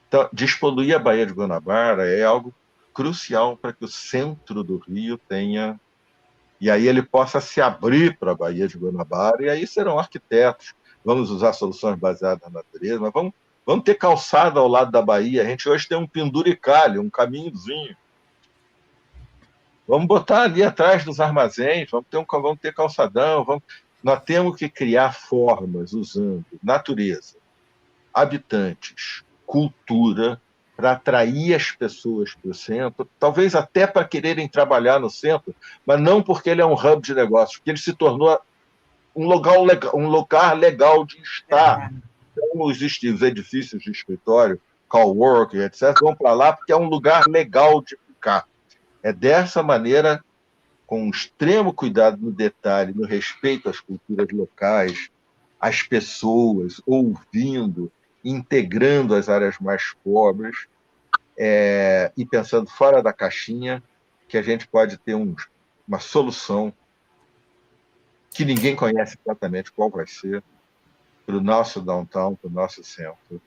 Então, despoluir a Baía de Guanabara é algo crucial para que o centro do Rio tenha... E aí ele possa se abrir para a Baía de Guanabara, e aí serão arquitetos. Vamos usar soluções baseadas na natureza, mas vamos ter calçada ao lado da Baía. A gente hoje tem um penduricalho, um caminhozinho. Vamos botar ali atrás dos armazéns, vamos ter calçadão. Nós temos que criar formas usando natureza, habitantes, cultura, para atrair as pessoas para o centro, talvez até para quererem trabalhar no centro, mas não porque ele é um hub de negócios, porque ele se tornou um lugar legal de estar. Então, os edifícios de escritório, coworking, etc., vão para lá porque é um lugar legal de ficar. É dessa maneira, com extremo cuidado no detalhe, no respeito às culturas locais, às pessoas, ouvindo, integrando as áreas mais pobres, e pensando fora da caixinha, que a gente pode ter uma solução que ninguém conhece exatamente qual vai ser para o nosso downtown, para o nosso centro,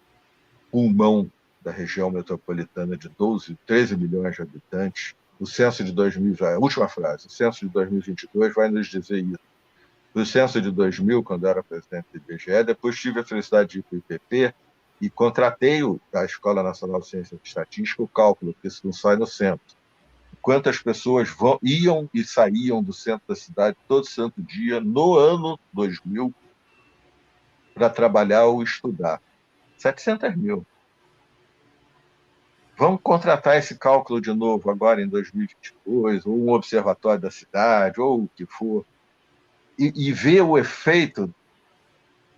pulmão da região metropolitana de 13 milhões de habitantes. O censo de 2000, a última frase, o censo de 2022 vai nos dizer isso. No censo de 2000, quando eu era presidente do IBGE, depois tive a felicidade de ir para o IPP e contratei a Escola Nacional de Ciência e Estatística o cálculo, porque isso não sai no centro. Quantas pessoas iam e saíam do centro da cidade todo santo dia, no ano 2000, para trabalhar ou estudar? 700 mil. Vamos contratar esse cálculo de novo agora em 2022, ou um observatório da cidade, ou o que for, e ver o efeito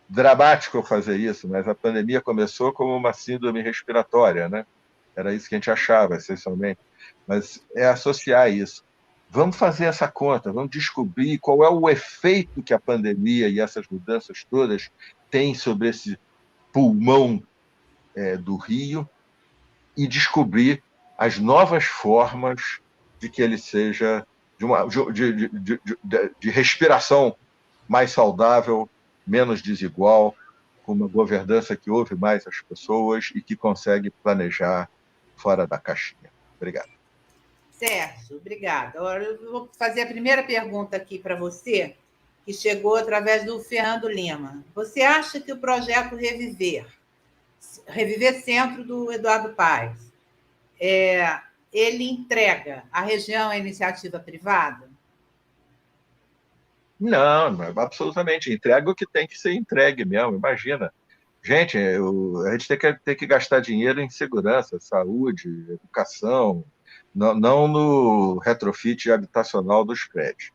dramático fazer isso, mas a pandemia começou como uma síndrome respiratória, né? Era isso que a gente achava, essencialmente. Mas é associar isso. Vamos fazer essa conta, vamos descobrir qual é o efeito que a pandemia e essas mudanças todas têm sobre esse pulmão do Rio e descobrir as novas formas de que ele seja de respiração mais saudável, menos desigual, com uma governança que ouve mais as pessoas e que consegue planejar fora da caixinha. Obrigado. Sérgio, obrigada. Agora eu vou fazer a primeira pergunta aqui para você, que chegou através do Fernando Lima. Você acha que o projeto Reviver Centro do Eduardo Paes, ele entrega a região à iniciativa privada? Não, absolutamente. Entrega o que tem que ser entregue mesmo, imagina. Gente, a gente tem que gastar dinheiro em segurança, saúde, educação, não no retrofit habitacional dos prédios.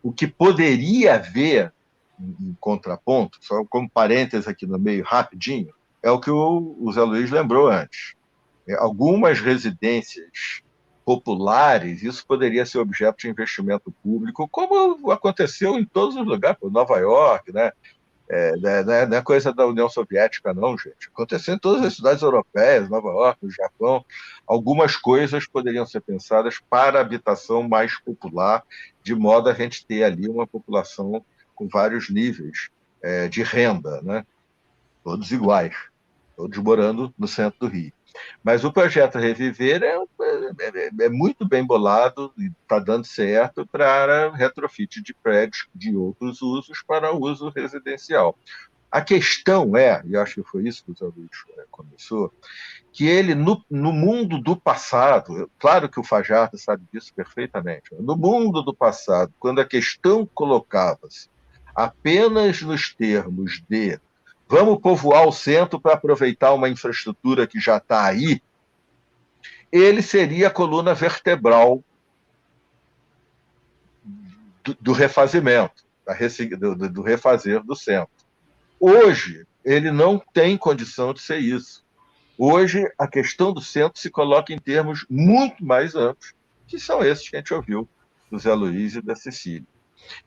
O que poderia haver, em contraponto, só como parênteses aqui no meio, rapidinho, é o que o Zé Luiz lembrou antes. Algumas residências populares, isso poderia ser objeto de investimento público, como aconteceu em todos os lugares, Nova York, né? Não é coisa da União Soviética, não, gente. Aconteceu em todas as cidades europeias, Nova York, no Japão. Algumas coisas poderiam ser pensadas para a habitação mais popular, de modo a gente ter ali uma população com vários níveis de renda, né? Todos iguais, todos morando no centro do Rio. Mas o projeto Reviver é muito bem bolado e está dando certo para retrofit de prédios de outros usos para uso residencial. A questão e acho que foi isso que o Zé Luiz começou, que ele, no mundo do passado, claro que o Fajardo sabe disso perfeitamente, no mundo do passado, quando a questão colocava-se apenas nos termos de vamos povoar o centro para aproveitar uma infraestrutura que já está aí, ele seria a coluna vertebral do refazimento, do refazer do centro. Hoje, ele não tem condição de ser isso. Hoje, a questão do centro se coloca em termos muito mais amplos, que são esses que a gente ouviu do Zé Luiz e da Cecília.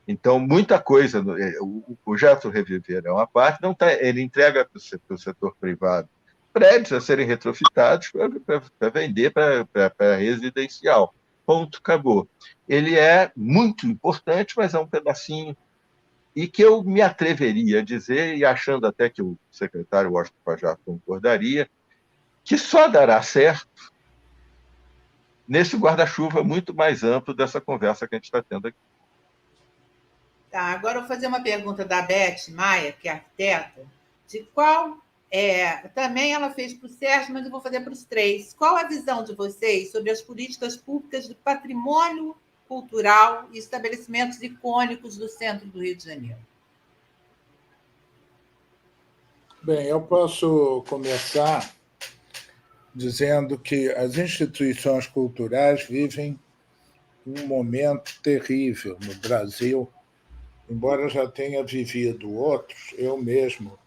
Então, muita coisa, o projeto Reviver é uma parte, ele entrega para o setor privado prédios a serem retrofitados para vender para residencial. Ponto, acabou. Ele é muito importante, mas é um pedacinho. E que eu me atreveria a dizer, e achando até que o secretário Washington Fajardo concordaria, que só dará certo nesse guarda-chuva muito mais amplo dessa conversa que a gente está tendo aqui. Tá, agora eu vou fazer uma pergunta da Beth Maia, que é arquiteta, de qual também ela fez para o Sérgio, mas eu vou fazer para os três. Qual a visão de vocês sobre as políticas públicas de patrimônio cultural e estabelecimentos icônicos do centro do Rio de Janeiro? Bem, eu posso começar dizendo que as instituições culturais vivem um momento terrível no Brasil, embora já tenha vivido outros. Eu mesmo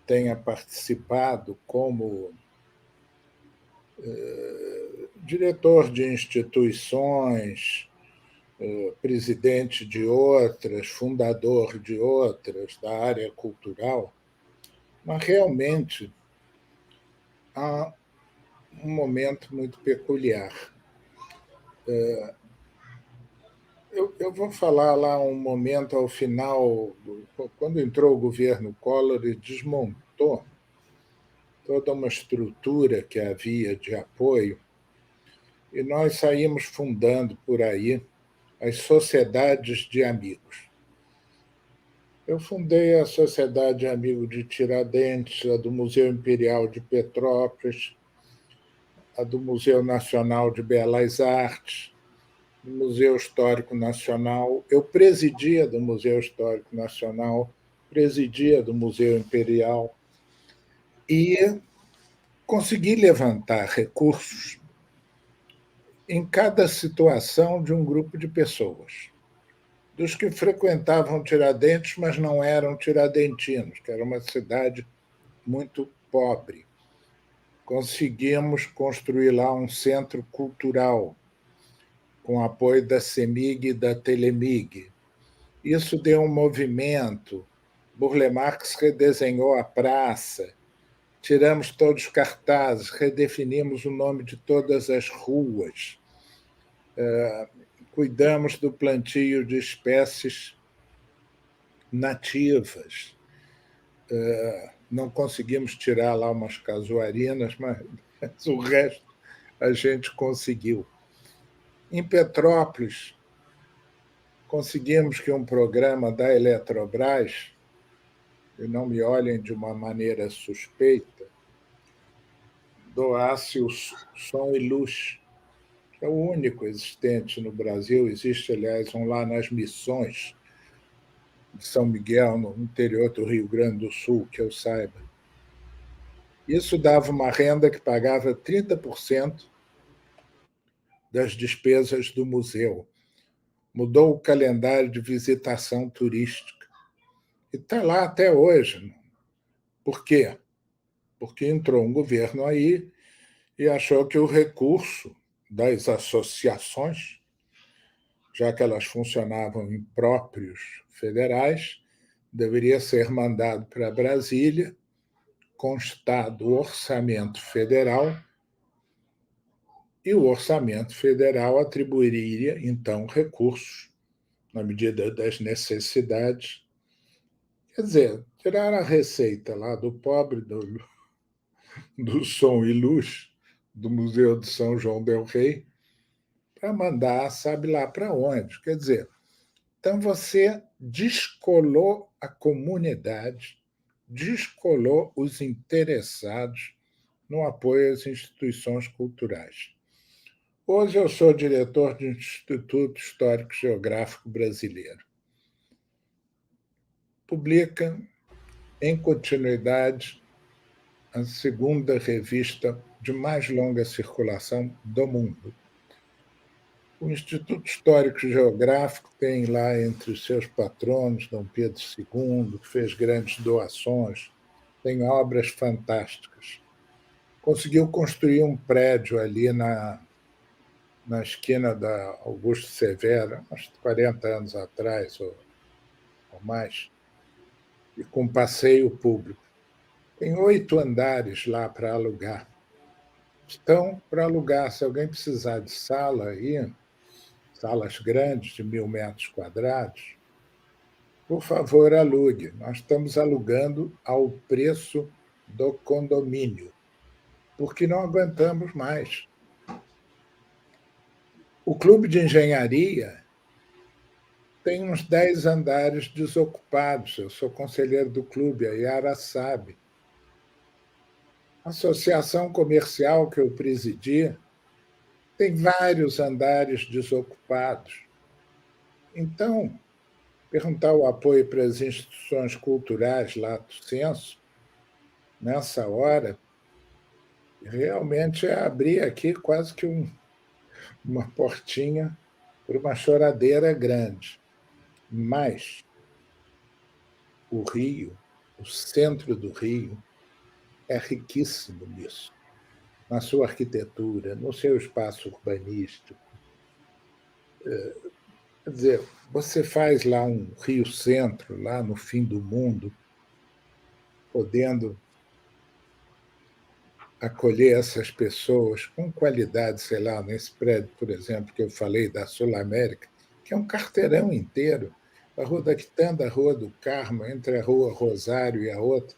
tenha participado como diretor de instituições, presidente de outras, fundador de outras da área cultural, mas realmente há um momento muito peculiar. Eu vou falar lá um momento ao final, quando entrou o governo Collor e desmontou toda uma estrutura que havia de apoio, e nós saímos fundando por aí as sociedades de amigos. Eu fundei a Sociedade de Amigos de Tiradentes, a do Museu Imperial de Petrópolis, a do Museu Nacional de Belas Artes, do Museu Histórico Nacional. Eu presidia do Museu Histórico Nacional, presidia do Museu Imperial e consegui levantar recursos em cada situação de um grupo de pessoas, dos que frequentavam Tiradentes, mas não eram tiradentinos, que era uma cidade muito pobre. Conseguimos construir lá um centro cultural, com apoio da CEMIG e da Telemig. Isso deu um movimento. Burle Marx redesenhou a praça, tiramos todos os cartazes, redefinimos o nome de todas as ruas, cuidamos do plantio de espécies nativas. Não conseguimos tirar lá umas casuarinas, mas o resto a gente conseguiu. Em Petrópolis, conseguimos que um programa da Eletrobras, e não me olhem de uma maneira suspeita, doasse o som e luz, que é o único existente no Brasil. Existe, aliás, um lá nas Missões de São Miguel, no interior do Rio Grande do Sul, que eu saiba. Isso dava uma renda que pagava 30% das despesas do museu. Mudou o calendário de visitação turística. E está lá até hoje. Por quê? Porque entrou um governo aí e achou que o recurso das associações, já que elas funcionavam em próprios federais, deveria ser mandado para Brasília, constar do orçamento federal, e o orçamento federal atribuiria, então, recursos, na medida das necessidades. Quer dizer, tirar a receita lá do pobre do som e luz do Museu de São João del Rei para mandar, sabe lá para onde. Quer dizer, então você descolou a comunidade, descolou os interessados no apoio às instituições culturais. Hoje eu sou diretor do Instituto Histórico Geográfico Brasileiro. Publica, em continuidade, a segunda revista de mais longa circulação do mundo. O Instituto Histórico Geográfico tem lá entre os seus patronos Dom Pedro II, que fez grandes doações, tem obras fantásticas. Conseguiu construir um prédio ali na esquina da Augusto Severo, uns 40 anos atrás ou mais, e com passeio público. Tem 8 andares lá para alugar. Estão para alugar. Se alguém precisar de sala aí, salas grandes de 1.000 metros quadrados, por favor, alugue. Nós estamos alugando ao preço do condomínio, porque não aguentamos mais. O Clube de Engenharia tem uns 10 andares desocupados. Eu sou conselheiro do clube, a Yara sabe. A associação comercial que eu presidi tem vários andares desocupados. Então, perguntar o apoio para as instituições culturais, lato sensu, nessa hora, realmente é abrir aqui quase que uma portinha para uma choradeira grande. Mas o Rio o centro do Rio é riquíssimo nisso, na sua arquitetura, no seu espaço urbanístico. Quer dizer, você faz lá um Rio Centro, lá no fim do mundo, podendo acolher essas pessoas com qualidade, sei lá, nesse prédio, por exemplo, que eu falei da Sul América, que é um quarteirão inteiro, a Rua da Quitanda, a Rua do Carmo, entre a Rua Rosário e a outra.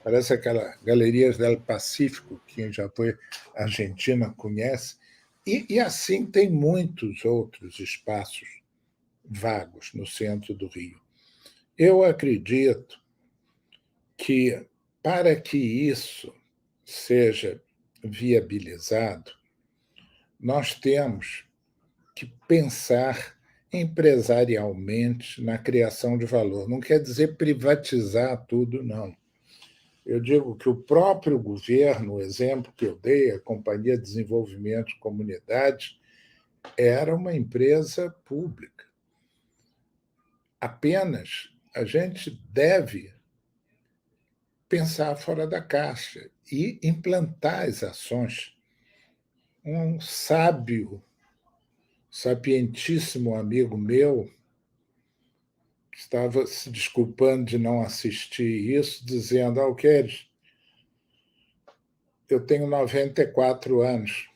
Parece aquela Galerias del Pacífico, que quem já foi à Argentina conhece. E assim tem muitos outros espaços vagos no centro do Rio. Eu acredito que, para que isso seja viabilizado, nós temos que pensar empresarialmente na criação de valor. Não quer dizer privatizar tudo, não. Eu digo que o próprio governo, o exemplo que eu dei, a Companhia de Desenvolvimento de Comunidades, era uma empresa pública. Apenas a gente deve pensar fora da caixa e implantar as ações. Um sábio, sapientíssimo amigo meu, estava se desculpando de não assistir isso, dizendo: Alqueires, eu tenho 94 anos.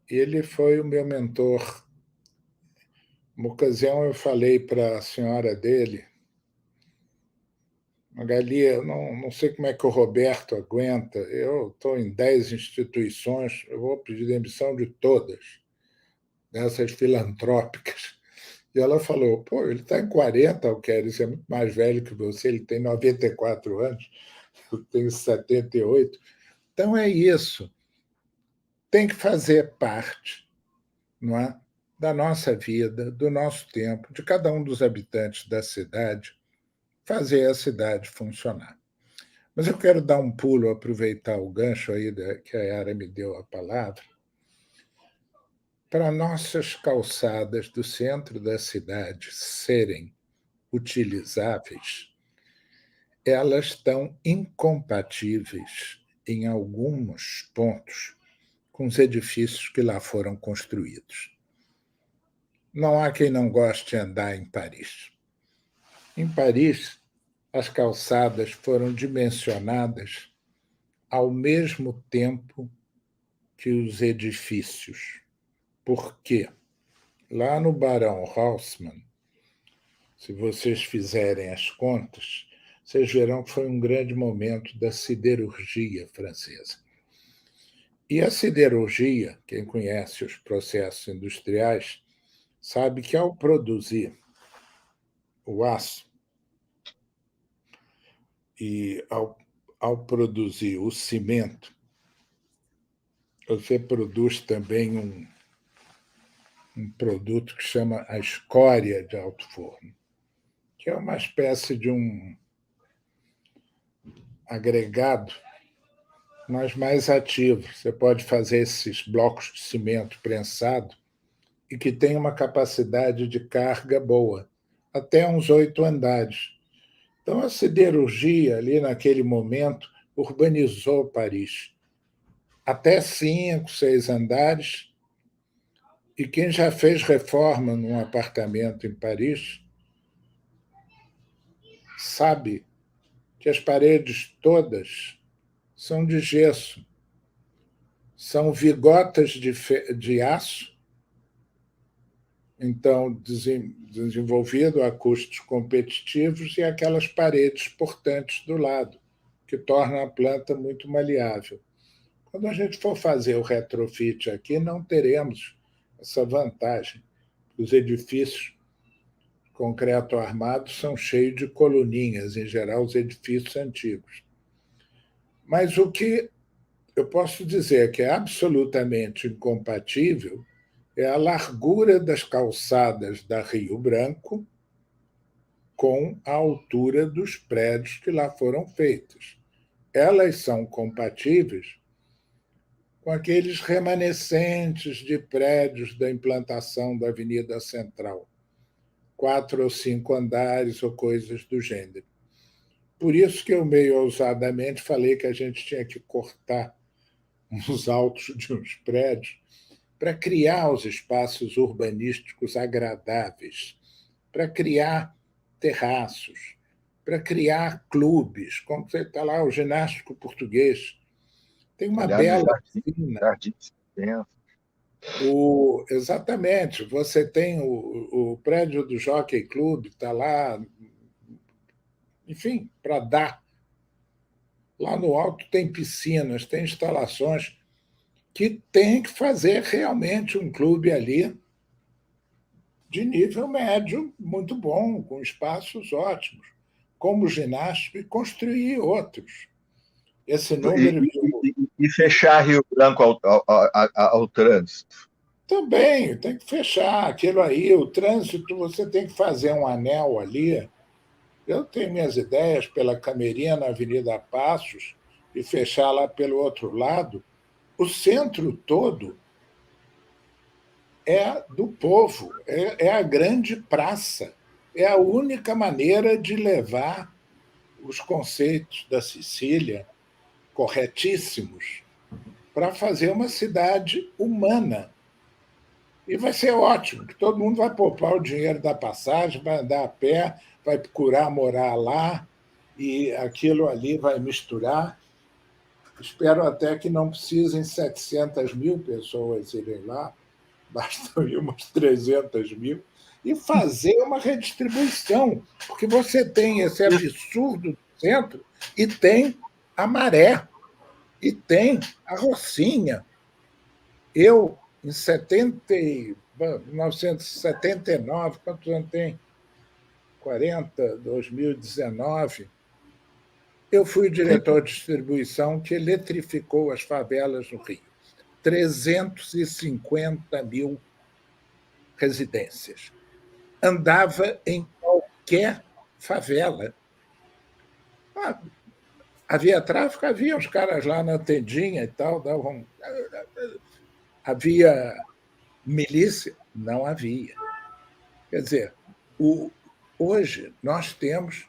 Ele foi o meu mentor. Uma ocasião eu falei para a senhora dele: Magali, eu não sei como é que o Roberto aguenta, eu estou em 10 instituições, eu vou pedir demissão de todas, dessas filantrópicas. E ela falou: pô, ele está em 40, Alqueires, é muito mais velho que você, ele tem 94 anos, eu tenho 78. Então é isso. Tem que fazer parte, não é, da nossa vida, do nosso tempo, de cada um dos habitantes da cidade, fazer a cidade funcionar. Mas eu quero dar um pulo, aproveitar o gancho aí que a Yara me deu a palavra, para nossas calçadas do centro da cidade serem utilizáveis. Elas estão incompatíveis, em alguns pontos, com os edifícios que lá foram construídos. Não há quem não goste de andar em Paris. Em Paris, as calçadas foram dimensionadas ao mesmo tempo que os edifícios. Por quê? Lá no Barão Haussmann, se vocês fizerem as contas, vocês verão que foi um grande momento da siderurgia francesa. E a siderurgia, quem conhece os processos industriais, sabe que ao produzir o aço e ao produzir o cimento, você produz também um produto que chama a escória de alto forno, que é uma espécie de um agregado, mas mais ativo. Você pode fazer esses blocos de cimento prensado e que tem uma capacidade de carga boa, até uns 8 andares. Então, a siderurgia, ali naquele momento, urbanizou Paris. Até 5, 6 andares. E quem já fez reforma num apartamento em Paris sabe que as paredes todas são de gesso, são vigotas de aço, então desenvolvido a custos competitivos, e aquelas paredes portantes do lado, que tornam a planta muito maleável. Quando a gente for fazer o retrofit aqui, não teremos essa vantagem. Os edifícios de concreto armado são cheios de coluninhas, em geral, os edifícios antigos. Mas o que eu posso dizer que é absolutamente incompatível é a largura das calçadas da Rio Branco com a altura dos prédios que lá foram feitos. Elas são compatíveis com aqueles remanescentes de prédios da implantação da Avenida Central, 4 ou 5 andares ou coisas do gênero. Por isso que eu, meio ousadamente, falei que a gente tinha que cortar os altos de uns prédios para criar os espaços urbanísticos agradáveis, para criar terraços, para criar clubes, como você está lá, o ginástico português. Tem uma Aliás, bela piscina. Jardins extensos. Exatamente, você tem o prédio do Jockey Club, está lá, enfim, para dar. Lá no alto tem piscinas, tem instalações que tem que fazer realmente um clube ali de nível médio, muito bom, com espaços ótimos, como ginástico, e construir outros. Esse número. E fechar Rio Branco ao trânsito. Também tem que fechar aquilo aí. O trânsito, você tem que fazer um anel ali. Eu tenho minhas ideias pela Camerinha, na Avenida Passos, e fechar lá pelo outro lado. O centro todo é do povo, é a grande praça. É a única maneira de levar os conceitos da Sicília, corretíssimos, para fazer uma cidade humana. E vai ser ótimo, que todo mundo vai poupar o dinheiro da passagem, vai andar a pé, vai procurar morar lá, e aquilo ali vai misturar. Espero até que não precisem 700 mil pessoas irem lá, bastam ir umas 300 mil, e fazer uma redistribuição, porque você tem esse absurdo do centro e tem a Maré, e tem a Rocinha. Eu, em 1979, quantos anos tem? 40, 2019, eu fui o diretor de distribuição que eletrificou as favelas no Rio. 350 mil residências. Andava em qualquer favela. Havia tráfico? Havia os caras lá na tendinha e tal, davam. Havia milícia? Não havia. Quer dizer, hoje nós temos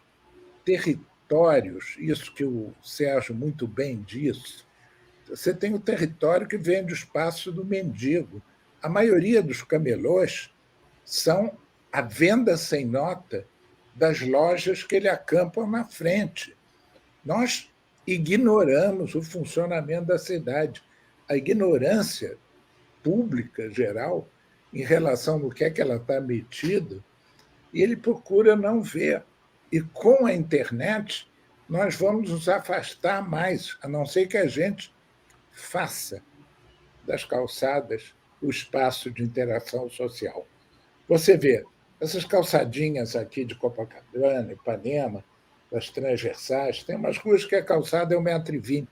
territórios, isso que o Sérgio muito bem disse. Você tem o território que vem do espaço do mendigo. A maioria dos camelôs são a venda sem nota das lojas que ele acampa na frente. Nós ignoramos o funcionamento da cidade. A ignorância pública geral em relação ao que é que ela está metida, e ele procura não ver. E com a internet, nós vamos nos afastar mais, a não ser que a gente faça das calçadas o espaço de interação social. Você vê, essas calçadinhas aqui de Copacabana, Ipanema, das transversais, tem umas ruas que a calçada é 1,20 m.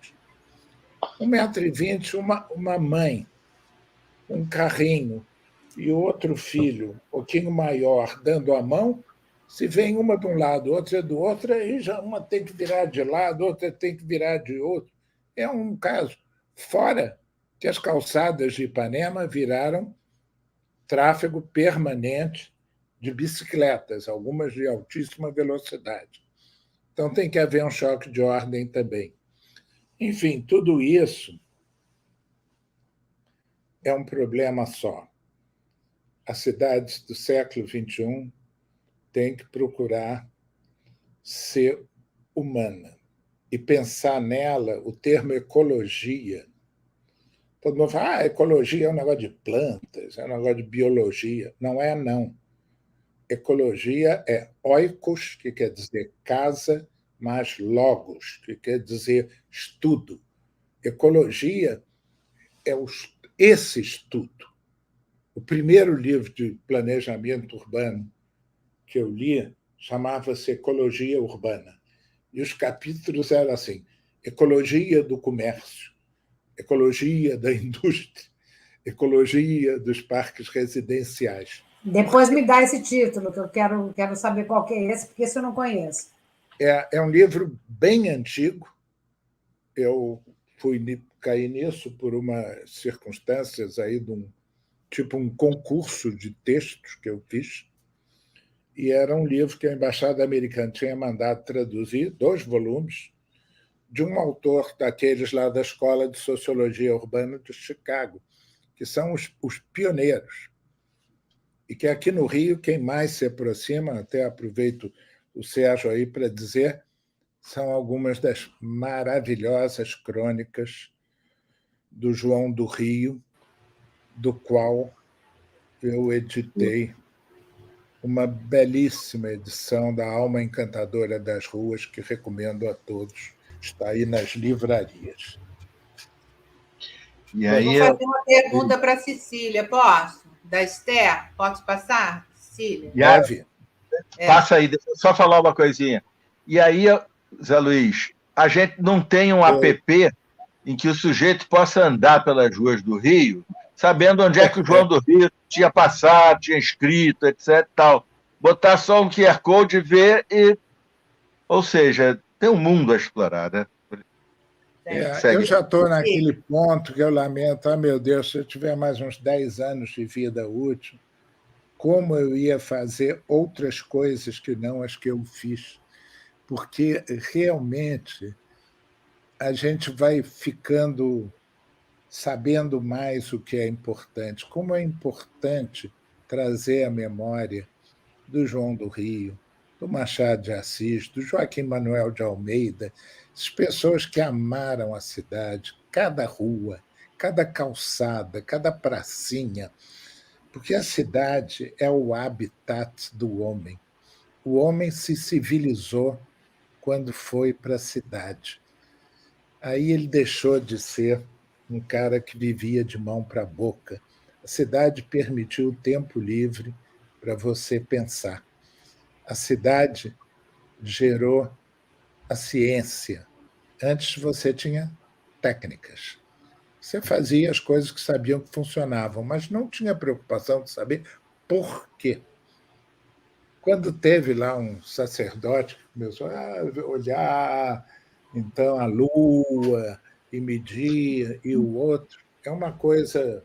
1,20 m, uma mãe, um carrinho e outro filho, um pouquinho maior, dando a mão, se vem uma de um lado, outra do outro, aí já uma tem que virar de lado, outra tem que virar de outro. É um caso. Fora que as calçadas de Ipanema viraram tráfego permanente de bicicletas, algumas de altíssima velocidade. Então tem que haver um choque de ordem também. Enfim, tudo isso é um problema só. As cidades do século XXI têm que procurar ser humana e pensar nela o termo ecologia. Todo mundo fala, ecologia é um negócio de plantas, é um negócio de biologia. Não é, não. Ecologia é oikos, que quer dizer casa, mais logos, que quer dizer estudo. Ecologia é esse estudo. O primeiro livro de planejamento urbano que eu li chamava-se Ecologia Urbana. E os capítulos eram assim: ecologia do comércio, ecologia da indústria, ecologia dos parques residenciais. Depois me dá esse título, que eu quero saber qual que é esse, porque esse eu não conheço. É um livro bem antigo. Eu fui cair nisso por umas circunstâncias aí de um concurso de textos que eu fiz. E era um livro que a Embaixada Americana tinha mandado traduzir, 2 volumes, de um autor daqueles lá da Escola de Sociologia Urbana de Chicago, que são os pioneiros. E que aqui no Rio, quem mais se aproxima, até aproveito o Sérgio aí para dizer, são algumas das maravilhosas crônicas do João do Rio, do qual eu editei uma belíssima edição da Alma Encantadora das Ruas, que recomendo a todos. Está aí nas livrarias. E aí, vou fazer uma pergunta para a Cecília, posso? Da Esther? Posso passar, Cecília? Deve. Passa aí, deixa eu só falar uma coisinha. E aí, Zé Luiz, a gente não tem um app em que o sujeito possa andar pelas ruas do Rio, sabendo onde é que o João do Rio tinha passado, tinha escrito, etc. Tal. Botar só um QR Code e ver, ou seja, tem um mundo a explorar, né? Eu já estou naquele ponto que eu lamento, meu Deus, se eu tiver mais uns 10 anos de vida útil, como eu ia fazer outras coisas que não as que eu fiz? Porque realmente a gente vai ficando sabendo mais o que é importante. Como é importante trazer a memória do João do Rio, do Machado de Assis, do Joaquim Manuel de Almeida, as pessoas que amaram a cidade, cada rua, cada calçada, cada pracinha, porque a cidade é o habitat do homem. O homem se civilizou quando foi para a cidade. Aí ele deixou de ser um cara que vivia de mão para a boca. A cidade permitiu o tempo livre para você pensar. A cidade gerou a ciência. Antes você tinha técnicas. Você fazia as coisas que sabiam que funcionavam, mas não tinha preocupação de saber por quê. Quando teve lá um sacerdote que começou a olhar então a lua e medir, e o outro, é uma coisa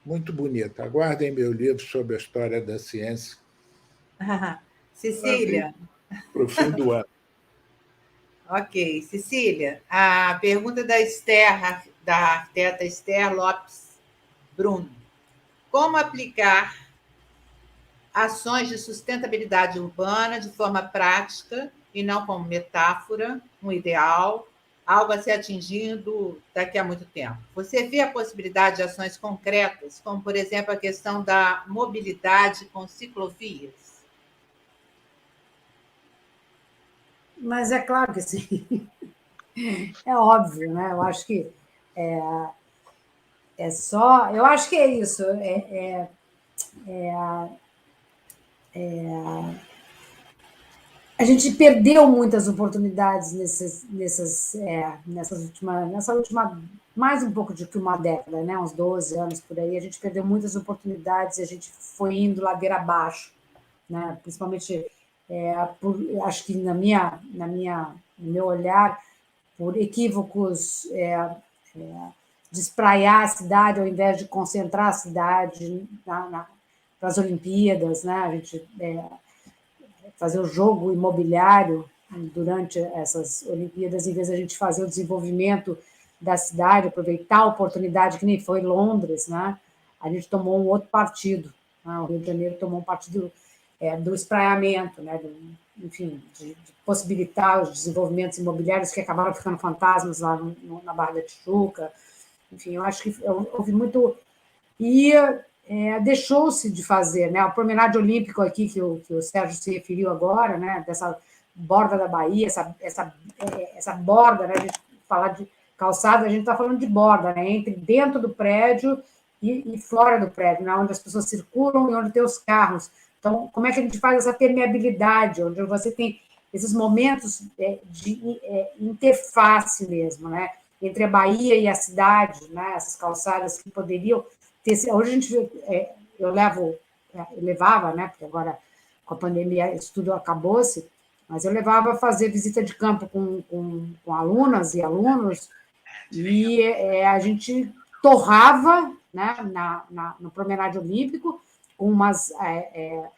muito bonita. Aguardem meu livro sobre a história da ciência. Cecília. Para o fim do ano. Ok. Cecília, a pergunta da Esther, da arquiteta Esther Lopes Bruno. Como aplicar ações de sustentabilidade urbana de forma prática e não como metáfora, um ideal, algo a ser atingido daqui a muito tempo? Você vê a possibilidade de ações concretas, como, por exemplo, a questão da mobilidade com ciclovias? Mas é claro que sim. É óbvio, né? Eu acho que é só... Eu acho que é isso. A gente perdeu muitas oportunidades nessa última, mais um pouco de que uma década, né? Uns 12 anos por aí, a gente perdeu muitas oportunidades e a gente foi indo ladeira abaixo, né? Principalmente, acho que no meu olhar, por equívocos de espraiar a cidade ao invés de concentrar a cidade para as Olimpíadas, né? A gente fazer o jogo imobiliário durante essas Olimpíadas, em vez de a gente fazer o desenvolvimento da cidade, aproveitar a oportunidade, que nem foi Londres, né? A gente tomou um outro partido. Né? O Rio de Janeiro tomou um partido do espraiamento, né? Enfim, de possibilitar os desenvolvimentos imobiliários que acabaram ficando fantasmas lá na Barra da Tijuca. Enfim, eu acho que houve muito... E deixou-se de fazer, né? O promenade olímpico aqui, que o Sérgio se referiu agora, né? Dessa borda da Bahia, essa borda, né? A gente falar de calçada, a gente está falando de borda, né? Entre dentro do prédio e fora do prédio, né? Onde as pessoas circulam e onde tem os carros. Então, como é que a gente faz essa permeabilidade, onde você tem esses momentos de interface mesmo, né? Entre a Bahia e a cidade, né? Essas calçadas que poderiam ter... Hoje a gente... eu levava, né? Porque agora, com a pandemia, isso tudo acabou-se, mas eu levava a fazer visita de campo com alunas e alunos, e a gente torrava, né? No promenade olímpico, umas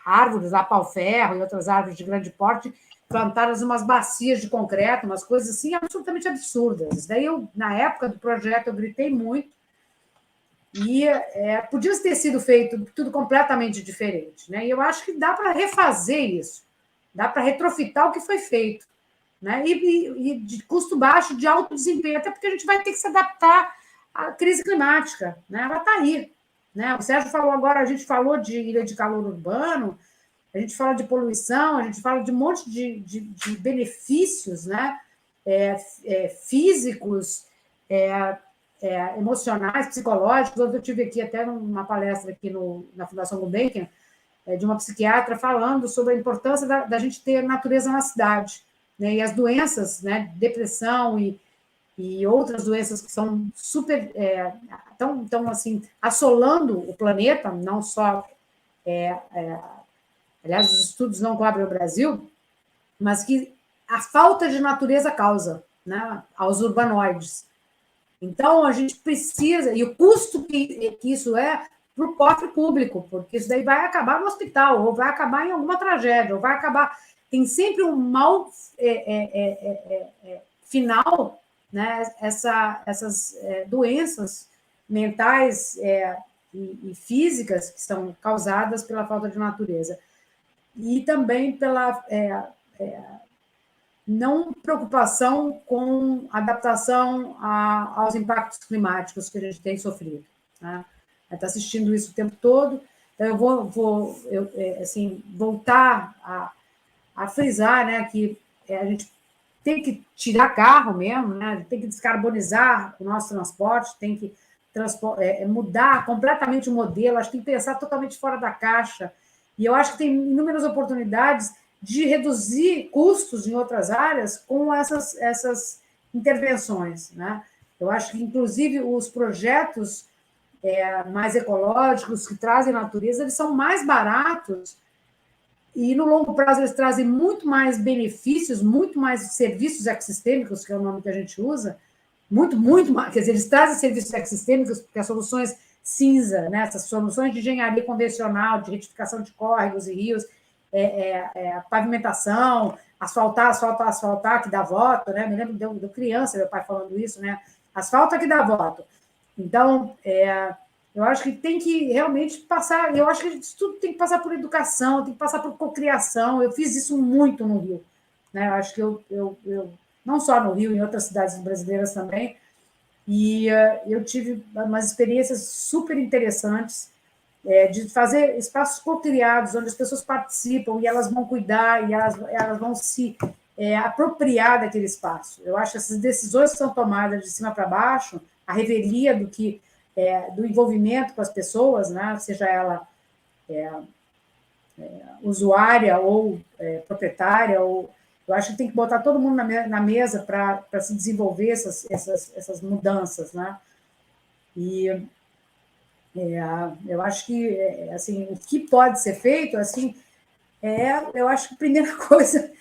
árvores, lá pau-ferro e outras árvores de grande porte, plantadas umas bacias de concreto, umas coisas assim absolutamente absurdas. Daí na época do projeto, eu gritei muito, e podia ter sido feito tudo completamente diferente, né? E eu acho que dá para refazer isso, dá para retrofitar o que foi feito, né? E de custo baixo, de alto desempenho, até porque a gente vai ter que se adaptar à crise climática, né? Ela está aí, né? O Sérgio falou agora, a gente falou de ilha de calor urbano, a gente fala de poluição, a gente fala de um monte de benefícios, né? Físicos, emocionais, psicológicos. Eu tive aqui até uma palestra aqui na Fundação Gulbenkian, de uma psiquiatra falando sobre a importância da gente ter natureza na cidade, né? E as doenças, né? Depressão e outras doenças que são super tão assim assolando o planeta, não só aliás, os estudos não cobrem o Brasil, mas que a falta de natureza causa, né, aos urbanoides. Então, a gente precisa, e o custo que isso é para o cofre público, porque isso daí vai acabar no hospital, ou vai acabar em alguma tragédia, ou vai acabar... Tem sempre um mal final, né, essas doenças mentais e físicas que são causadas pela falta de natureza. E também pela não preocupação com adaptação aos impactos climáticos que a gente tem sofrido, né? Está assistindo isso o tempo todo, então eu vou assim, voltar a frisar, né, que a gente tem que tirar carro mesmo, né, tem que descarbonizar o nosso transporte, tem que mudar completamente o modelo, acho que tem que pensar totalmente fora da caixa, e eu acho que tem inúmeras oportunidades de reduzir custos em outras áreas com essas intervenções, né? Eu acho que, inclusive, os projetos mais ecológicos, que trazem natureza, eles são mais baratos e, no longo prazo, eles trazem muito mais benefícios, muito mais serviços ecossistêmicos, que é o nome que a gente usa, muito mais, quer dizer, eles trazem serviços ecossistêmicos, porque as soluções cinza, né, essas soluções de engenharia convencional, de retificação de córregos e rios, pavimentação, asfaltar, que dá voto, né? Me lembro de criança, meu pai falando isso, né? Asfalta que dá voto. Então, eu acho que tem que realmente passar, eu acho que isso tudo tem que passar por educação, tem que passar por cocriação. Eu fiz isso muito no Rio, né? Eu acho que eu não só no Rio, em outras cidades brasileiras também, e eu tive umas experiências super interessantes, de fazer espaços cocriados, onde as pessoas participam e elas vão cuidar e elas vão se apropriar daquele espaço. Eu acho que essas decisões que são tomadas de cima para baixo, a revelia do envolvimento com as pessoas, né? Seja ela usuária ou proprietária, eu acho que tem que botar todo mundo na mesa para se desenvolver essas mudanças, né? E eu acho que assim, o que pode ser feito, assim, eu acho que a primeira coisa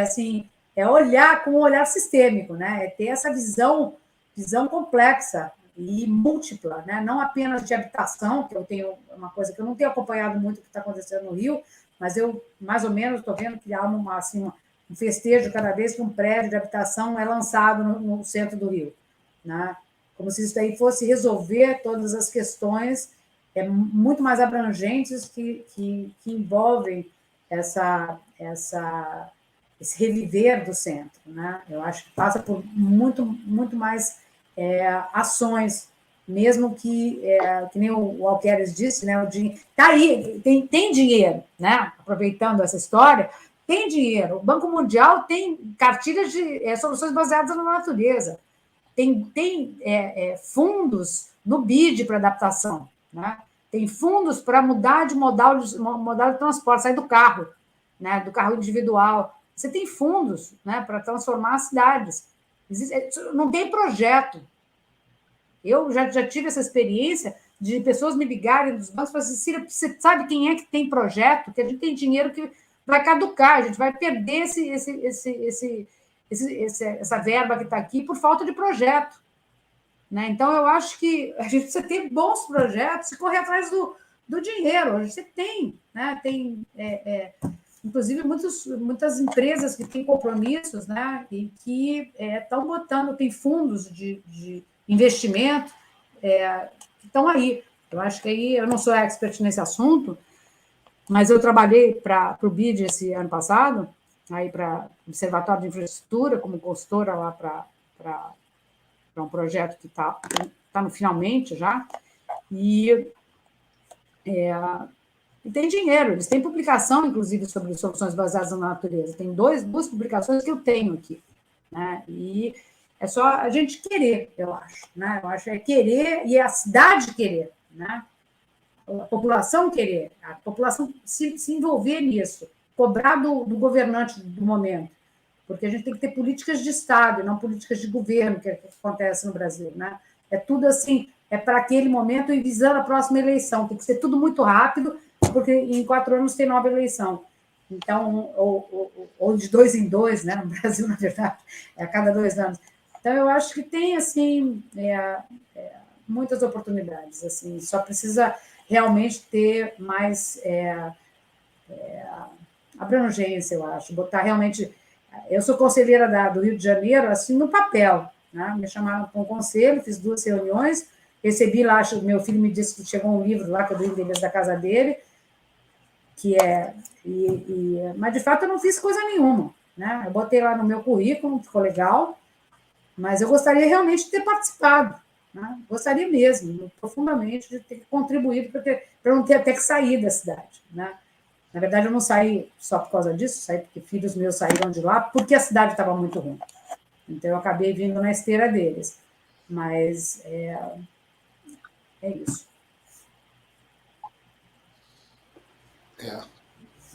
assim, olhar com um olhar sistêmico, né? Ter essa visão complexa e múltipla, né? Não apenas de habitação, que eu tenho uma coisa que eu não tenho acompanhado muito o que está acontecendo no Rio, mas eu mais ou menos estou vendo que há um festejo cada vez que um prédio de habitação é lançado no centro do Rio, né? Como se isso daí fosse resolver todas as questões muito mais abrangentes que envolvem esse reviver do centro, né? Eu acho que passa por muito mais ações, mesmo que nem o Alqueires disse, né? Tá aí, tem dinheiro, né? Aproveitando essa história, tem dinheiro. O Banco Mundial tem cartilhas de soluções baseadas na natureza. Tem fundos no BID para adaptação, né? Tem fundos para mudar de modal de transporte, sair do carro, né? Do carro individual. Você tem fundos, né? Para transformar as cidades. Não tem projeto. Eu já tive essa experiência de pessoas me ligarem dos bancos e falarem assim, Cira, você sabe quem é que tem projeto? Que a gente tem dinheiro que vai caducar, a gente vai perder essa verba que está aqui por falta de projeto, né? Então, eu acho que a gente precisa ter bons projetos e correr atrás do dinheiro. Hoje você tem, né? Tem, inclusive, muitas empresas que têm compromissos, né? E que estão botando, tem fundos de investimento que estão aí. Eu acho que aí, eu não sou expert nesse assunto, mas eu trabalhei para o BID esse ano passado, aí para o Observatório de Infraestrutura, como consultora lá para um projeto que está no finalmente já, e tem dinheiro, eles têm publicação, inclusive, sobre soluções baseadas na natureza. Tem duas publicações que eu tenho aqui, né? E é só a gente querer, eu acho, né? Eu acho que é querer e a cidade querer, né? A população querer, a população se envolver nisso, cobrar do governante do momento, porque a gente tem que ter políticas de Estado, não políticas de governo, que acontece no Brasil, né? É tudo assim, é para aquele momento e visando a próxima eleição, tem que ser tudo muito rápido, porque em 4 anos tem nova eleição. Então, ou de 2 em 2, né? No Brasil, na verdade, é a cada 2 anos. Então, eu acho que tem, assim, muitas oportunidades, assim, só precisa realmente ter mais abrangência, eu acho, botar realmente... Eu sou conselheira do Rio de Janeiro, assim, no papel, né? Me chamaram para um conselho, fiz 2 reuniões, recebi lá, meu filho me disse que chegou um livro lá, que eu dei o endereço da casa dele, que mas, de fato, eu não fiz coisa nenhuma, né? Eu botei lá no meu currículo, ficou legal, mas eu gostaria realmente de ter participado, né? Gostaria mesmo, profundamente, de ter contribuído para não ter até que sair da cidade, né? Na verdade, eu não saí só por causa disso, saí porque filhos meus saíram de lá, porque a cidade estava muito ruim. Então, eu acabei vindo na esteira deles. Mas é isso.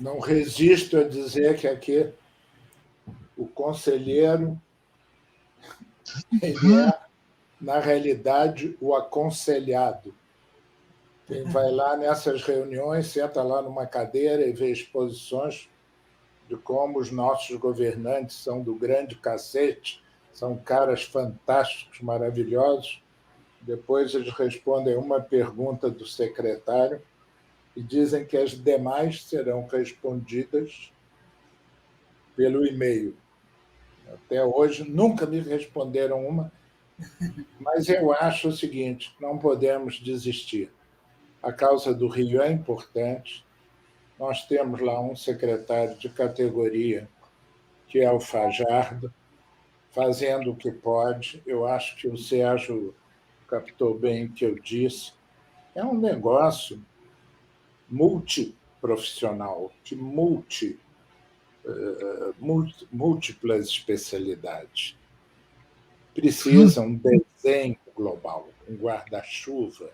Não resisto a dizer que aqui o conselheiro ele é, na realidade, o aconselhado. Quem vai lá nessas reuniões, senta lá numa cadeira e vê exposições de como os nossos governantes são do grande cacete, são caras fantásticos, maravilhosos. Depois eles respondem uma pergunta do secretário e dizem que as demais serão respondidas pelo e-mail. Até hoje nunca me responderam uma, mas eu acho o seguinte, não podemos desistir. A causa do Rio é importante. Nós temos lá um secretário de categoria, que é o Fajardo, fazendo o que pode. Eu acho que o Sérgio captou bem o que eu disse. É um negócio multiprofissional, de múltiplas especialidades. Precisa um desenho global, um guarda-chuva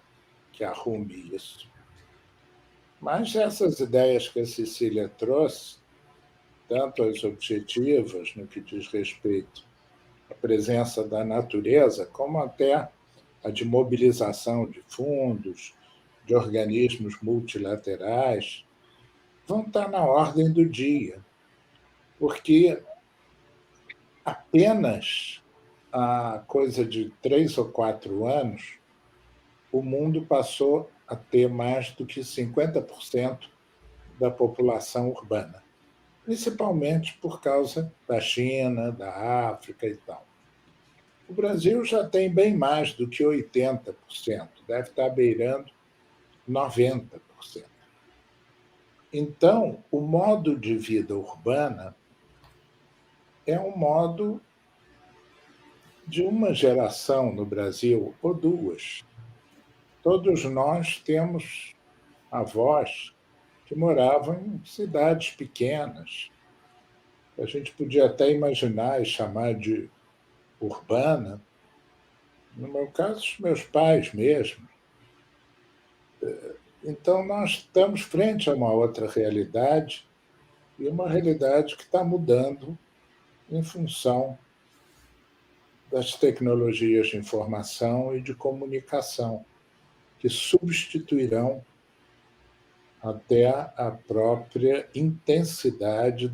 que arrume isso. Mas essas ideias que a Cecília trouxe, tanto as objetivas, no que diz respeito à presença da natureza, como até a de mobilização de fundos, de organismos multilaterais, vão estar na ordem do dia, porque apenas há coisa de 3 ou 4 anos, o mundo passou a ter mais do que 50% da população urbana, principalmente por causa da China, da África e tal. O Brasil já tem bem mais do que 80%, deve estar beirando 90%. Então, o modo de vida urbana é um modo de uma geração no Brasil, ou 2. Todos nós temos avós que moravam em cidades pequenas. A gente podia até imaginar e chamar de urbana. No meu caso, os meus pais mesmo. Então, nós estamos frente a uma outra realidade, e uma realidade que está mudando em função das tecnologias de informação e de comunicação, que substituirão até a própria intensidade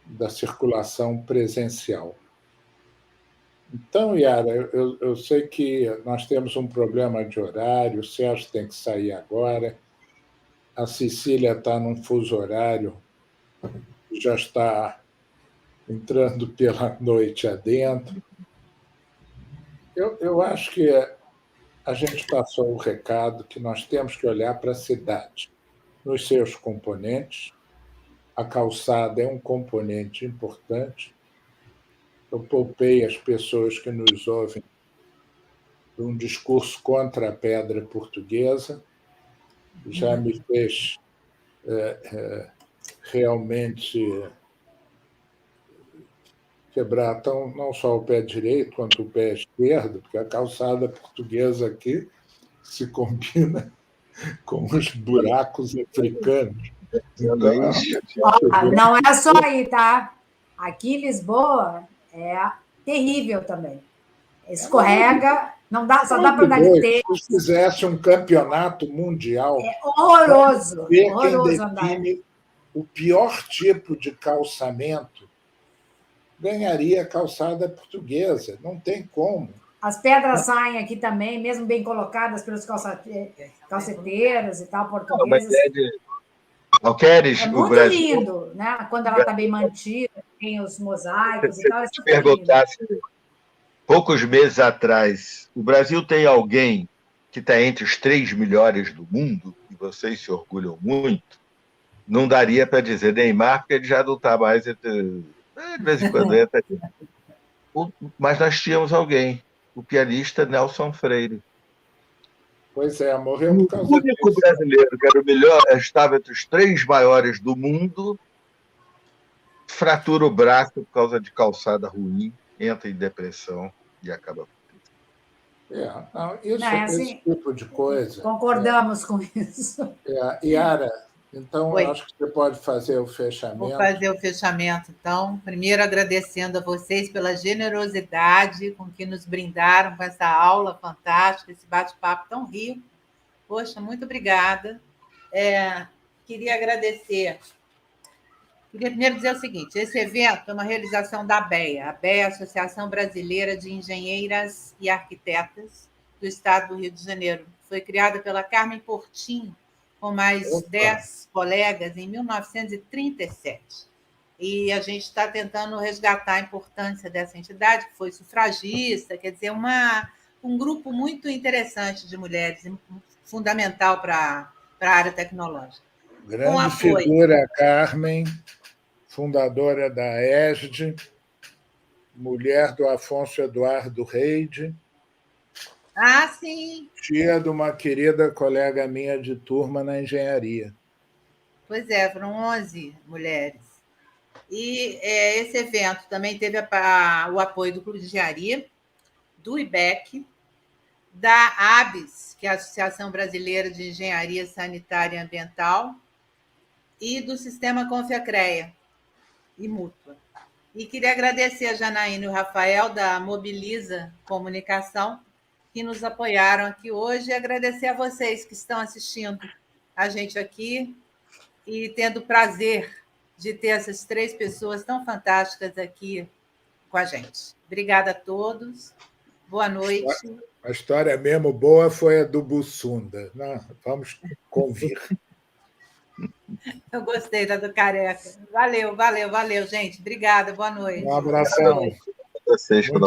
da circulação presencial. Então, Yara, eu sei que nós temos um problema de horário, o Sérgio tem que sair agora, a Cecília está num fuso horário, já está entrando pela noite adentro. Eu acho que a gente passou o recado que nós temos que olhar para a cidade, nos seus componentes. A calçada é um componente importante. Eu poupei as pessoas que nos ouvem de um discurso contra a pedra portuguesa, já me fez realmente quebrar não só o pé direito quanto o pé esquerdo, porque a calçada portuguesa aqui se combina com os buracos africanos. Então, não é só aí, tá? Aqui em Lisboa é terrível também. Escorrega, não dá, só dá para andar de tênis. Se fizesse um campeonato mundial, é horroroso. Ver horroroso quem define o pior tipo de calçamento ganharia a calçada portuguesa. Não tem como. As pedras saem aqui também, mesmo bem colocadas pelos calceteiros e tal, portugueses. Alqueres, é muito o Brasil, lindo, né? Quando ela está bem mantida, tem os mosaicos e tal. Se perguntasse, poucos meses atrás, o Brasil tem alguém que está entre os 3 melhores do mundo, e vocês se orgulham muito, não daria para dizer Neymar, porque ele já não está mais entre... De vez em quando entra. Mas nós tínhamos alguém, o pianista Nelson Freire. Pois é, morreu por causa disso. O único brasileiro que era o melhor, estava entre os 3 maiores do mundo, fratura o braço por causa de calçada ruim, entra em depressão e acaba. Esse tipo de coisa. Concordamos com isso. Yara, então eu acho que você pode fazer o fechamento. Vou fazer o fechamento, então. Primeiro, agradecendo a vocês pela generosidade com que nos brindaram com essa aula fantástica, esse bate-papo tão rico. Poxa, muito obrigada. Queria agradecer. Queria primeiro dizer o seguinte: esse evento é uma realização da ABEA. A ABEA é a Associação Brasileira de Engenheiras e Arquitetas do Estado do Rio de Janeiro. Foi criada pela Carmen Portinho, com mais 10 colegas, em 1937. E a gente está tentando resgatar a importância dessa entidade, que foi sufragista, quer dizer, um grupo muito interessante de mulheres, fundamental para a área tecnológica. Grande figura, Carmen, fundadora da ESD, mulher do Afonso Eduardo Reide. Ah, sim. Tia de uma querida colega minha de turma na engenharia. Pois é, foram 11 mulheres. E esse evento também teve o apoio do Clube de Engenharia, do IBEC, da ABS, que é a Associação Brasileira de Engenharia Sanitária e Ambiental, e do Sistema Confiacreia e Mútua. E queria agradecer a Janaína e o Rafael, da Mobiliza Comunicação, que nos apoiaram aqui hoje, e agradecer a vocês que estão assistindo a gente aqui e tendo o prazer de ter essas 3 pessoas tão fantásticas aqui com a gente. Obrigada a todos. Boa noite. A história mesmo boa foi a do Bussunda. Vamos convir. Eu gostei da do Careca. Valeu, gente. Obrigada, boa noite. Um abração. Vocês,